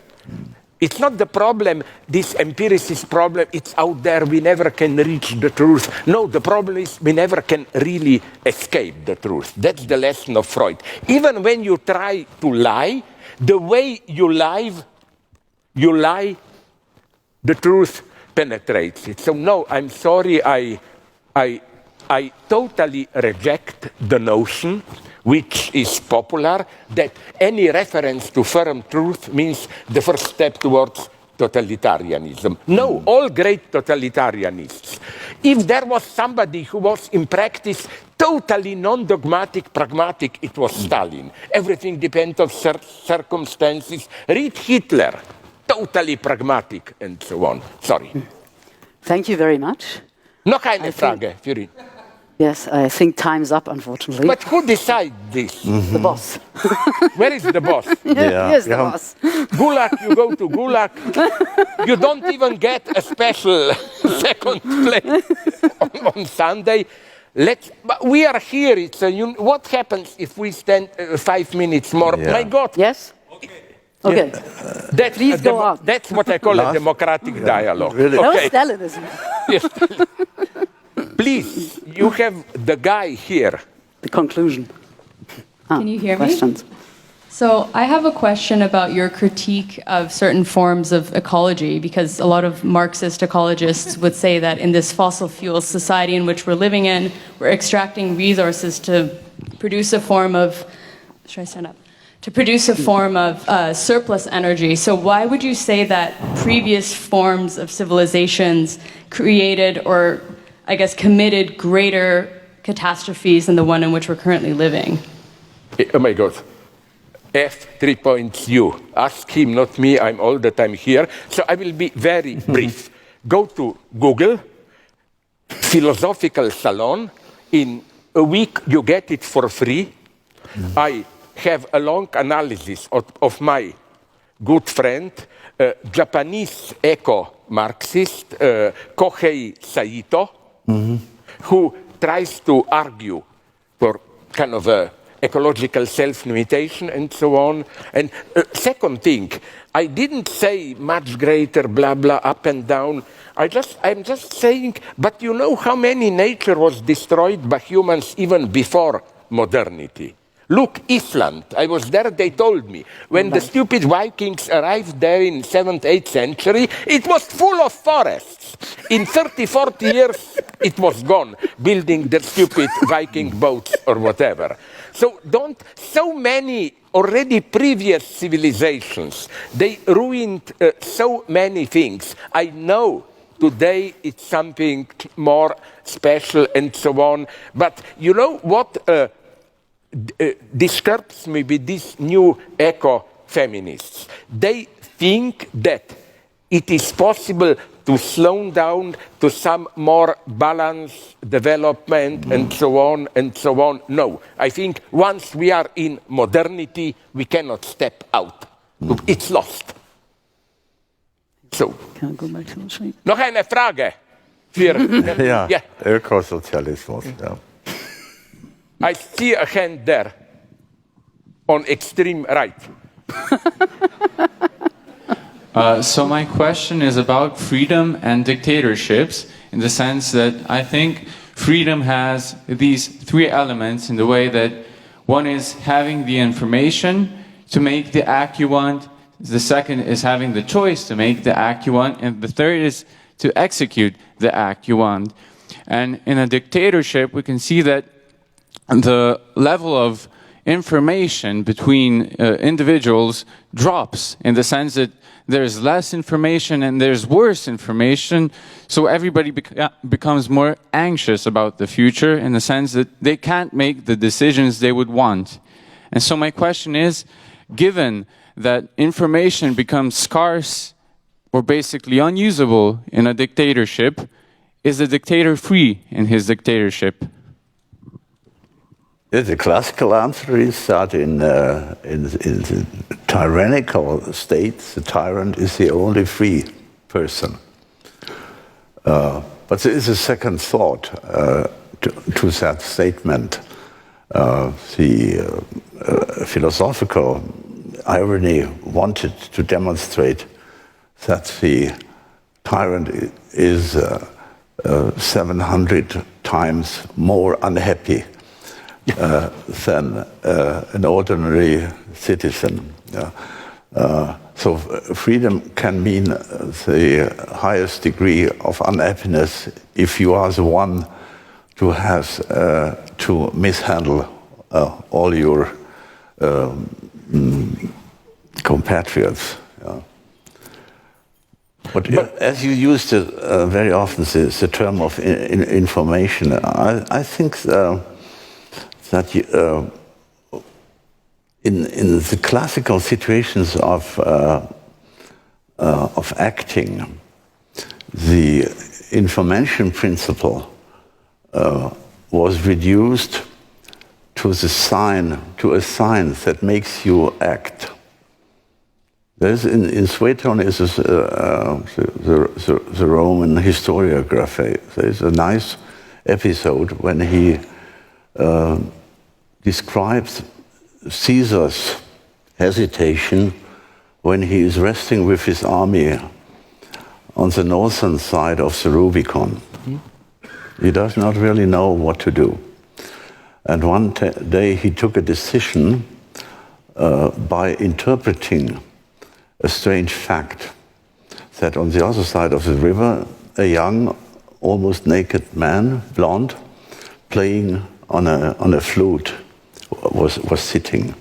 It's not the problem, this empiricist problem, it's out there, we never can reach the truth. No, the problem is we never can really escape the truth. That's the lesson of Freud. Even when you try to lie, the way you lie, the truth penetrates it. So no, I'm sorry, I totally reject the notion, which is popular, that any reference to firm truth means the first step towards totalitarianism. No, all great totalitarianists. If there was somebody who was in practice totally non-dogmatic, pragmatic, it was Stalin. Everything depends on circumstances. Read Hitler, totally pragmatic, and so on. Sorry. Thank you very much. Noch eine Frage, Führer. Yes, I think time's up, unfortunately. But who decides this? The boss. Where is the boss? Here's the boss. Gulag, you go to Gulag. You don't even get a special second place on Sunday. But we are here. What happens if we stand 5 minutes more? Yeah. My God. Yes? Okay. Please go on. That's what I call a democratic dialogue. Really? No Okay. Stalinism. Yes. Please, you have the guy here. The conclusion. Can you hear questions? me? So I have a question about your critique of certain forms of ecology, because a lot of Marxist ecologists would say that in this fossil fuel society in which we're living in, we're extracting resources to produce a form of, should I stand up? To produce a form of surplus energy. So why would you say that previous forms of civilizations created or, I guess, committed greater catastrophes than the one in which we're currently living? Oh my God. F, 3 points, you. Ask him, not me, I'm all the time here. So I will be very brief. Go to Google, Philosophical Salon. In a week, you get it for free. I have a long analysis of my good friend, Japanese eco-Marxist, Kohei Saito, who tries to argue for kind of a ecological self-limitation and so on. And second thing, I didn't say much greater, blah, blah, up and down. I'm just saying, but you know how many nature was destroyed by humans even before modernity? Look, Iceland, I was there, they told me. When the stupid Vikings arrived there in 7th, 8th century, it was full of forests. In 30, 40 years, it was gone, building their stupid Viking boats or whatever. So so many already previous civilizations, they ruined so many things. I know today it's something more special and so on, but you know what disturbs me with these new eco-feminists? They think that it is possible to slow down to some more balanced development and so on and so on. No, I think once we are in modernity, we cannot step out. It's lost. So. Can I go back to the sheet? Noch eine Frage. Ja, Ökosozialismus. Ja. I see a hand there on extreme right. So my question is about freedom and dictatorships, in the sense that I think freedom has these three elements, in the way that one is having the information to make the act you want, the second is having the choice to make the act you want, and the third is to execute the act you want. And in a dictatorship, we can see that the level of information between individuals drops, in the sense that there's less information and there's worse information, so everybody becomes more anxious about the future, in the sense that they can't make the decisions they would want. And so my question is, given that information becomes scarce or basically unusable in a dictatorship, is the dictator free in his dictatorship? The classical answer is that in tyrannical states, the tyrant is the only free person. But there is a second thought to that statement. The philosophical irony wanted to demonstrate that the tyrant is 700 times more unhappy than an ordinary citizen. So freedom can mean the highest degree of unhappiness if you are the one who has to mishandle all your compatriots. But as you used it very often, the term of information, I think that in the classical situations of acting, the information principle was reduced to a sign that makes you act. There's in Sueton is the Roman historiography. There's a nice episode when he describes Caesar's hesitation when he is resting with his army on the northern side of the Rubicon. He does not really know what to do. And one day he took a decision by interpreting a strange fact, that on the other side of the river, a young, almost naked man, blonde, playing on a flute, was sitting.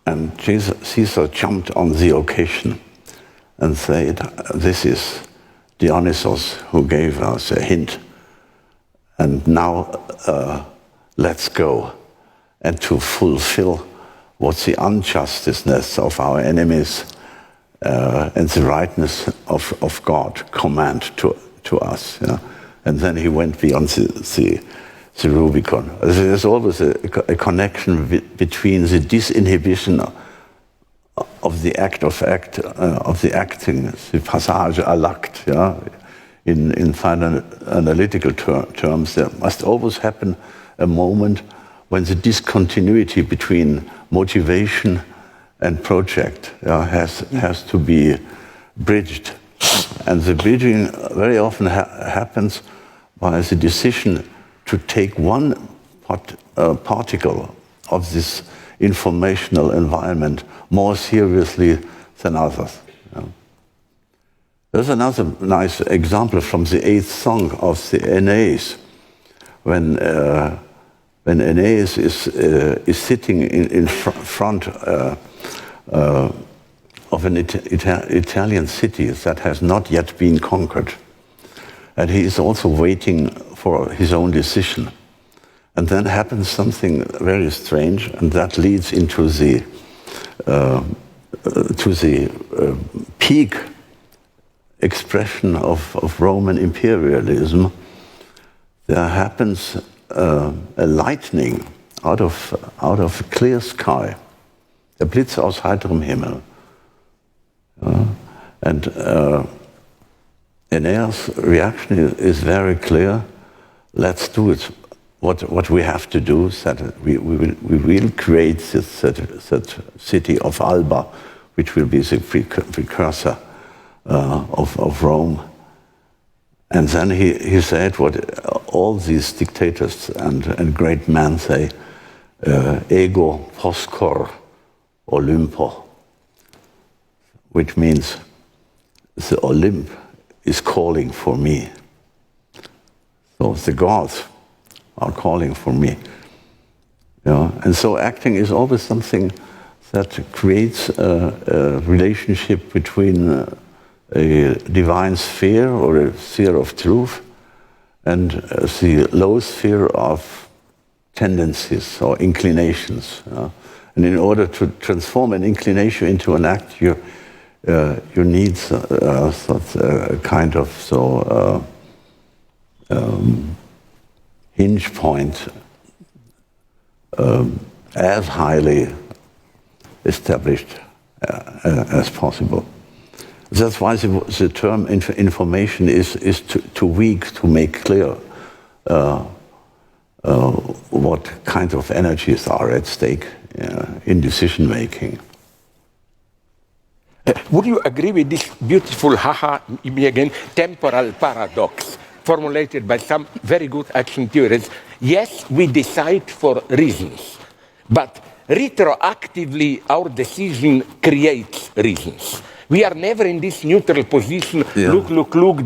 And Caesar jumped on the occasion and said, "This is Dionysus who gave us a hint. And now let's go, and to fulfill what the unjusticeness of our enemies and the rightness of God command to us." Yeah? And then he went beyond the Rubicon. There's always a connection between the disinhibition of the act of the acting, the passage à l'acte. Yeah? In final analytical terms, there must always happen a moment when the discontinuity between motivation and project has to be bridged. And the bridging very often happens by the decision to take one particle of this informational environment more seriously than others. Yeah. There's another nice example from the 8th song of the Aeneas, when Aeneas is sitting in front of an Italian city that has not yet been conquered. And he is also waiting for his own decision. And then happens something very strange, and that leads into the peak expression of Roman imperialism. There happens a lightning out of a clear sky, a Blitz aus heiterem Himmel. And Aeneas' reaction is very clear. Let's do it what we have to do is that we will create that city of Alba, which will be the precursor of Rome. And then he said what all these dictators and great men say, ego poscor Olympo, which means the Olymp is calling for me. So the gods are calling for me. And so acting is always something that creates a relationship between a divine sphere or a sphere of truth and the low sphere of tendencies or inclinations. And in order to transform an inclination into an act, you need a kind of hinge point as highly established as possible. That's why the term information is too weak to make clear what kind of energies are at stake in decision making. Would you agree with this beautiful, me again, temporal paradox formulated by some very good action theorists? Yes, we decide for reasons, but retroactively our decision creates reasons. We are never in this neutral position, look,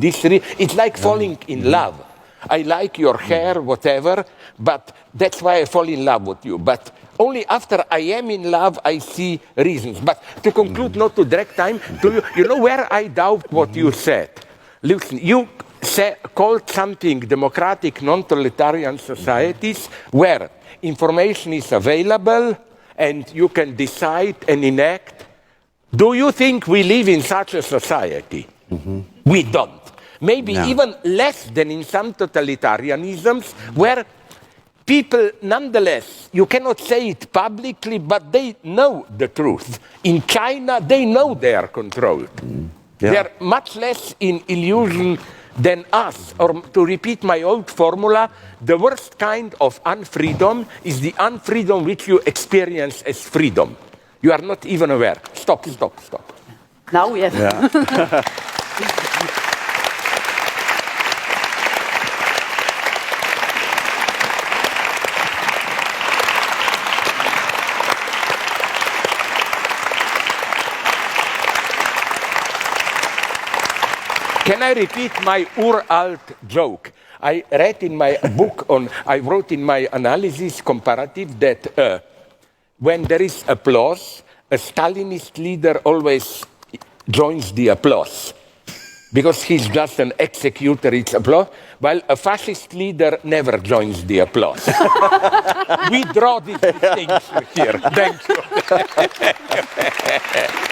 it's like falling in love. I like your hair, whatever, but that's why I fall in love with you. But only after I am in love, I see reasons. But to conclude, not to drag time, you know where I doubt what you said? Listen, you called something democratic, non-totalitarian societies where information is available and you can decide and enact. Do you think we live in such a society? We don't. Maybe even less than in some totalitarianisms where people, nonetheless, you cannot say it publicly, but they know the truth. In China, they know they are controlled. They are much less in illusion than us. Or to repeat my old formula, the worst kind of unfreedom is the unfreedom which you experience as freedom. You are not even aware. Stop. Now we have... Can I repeat my uralt joke? I read in my book I wrote in my analysis comparative that when there is applause, a Stalinist leader always joins the applause because he's just an executor, it's applause, while a fascist leader never joins the applause. We draw this distinction here. Thank you.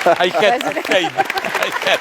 I had to say that.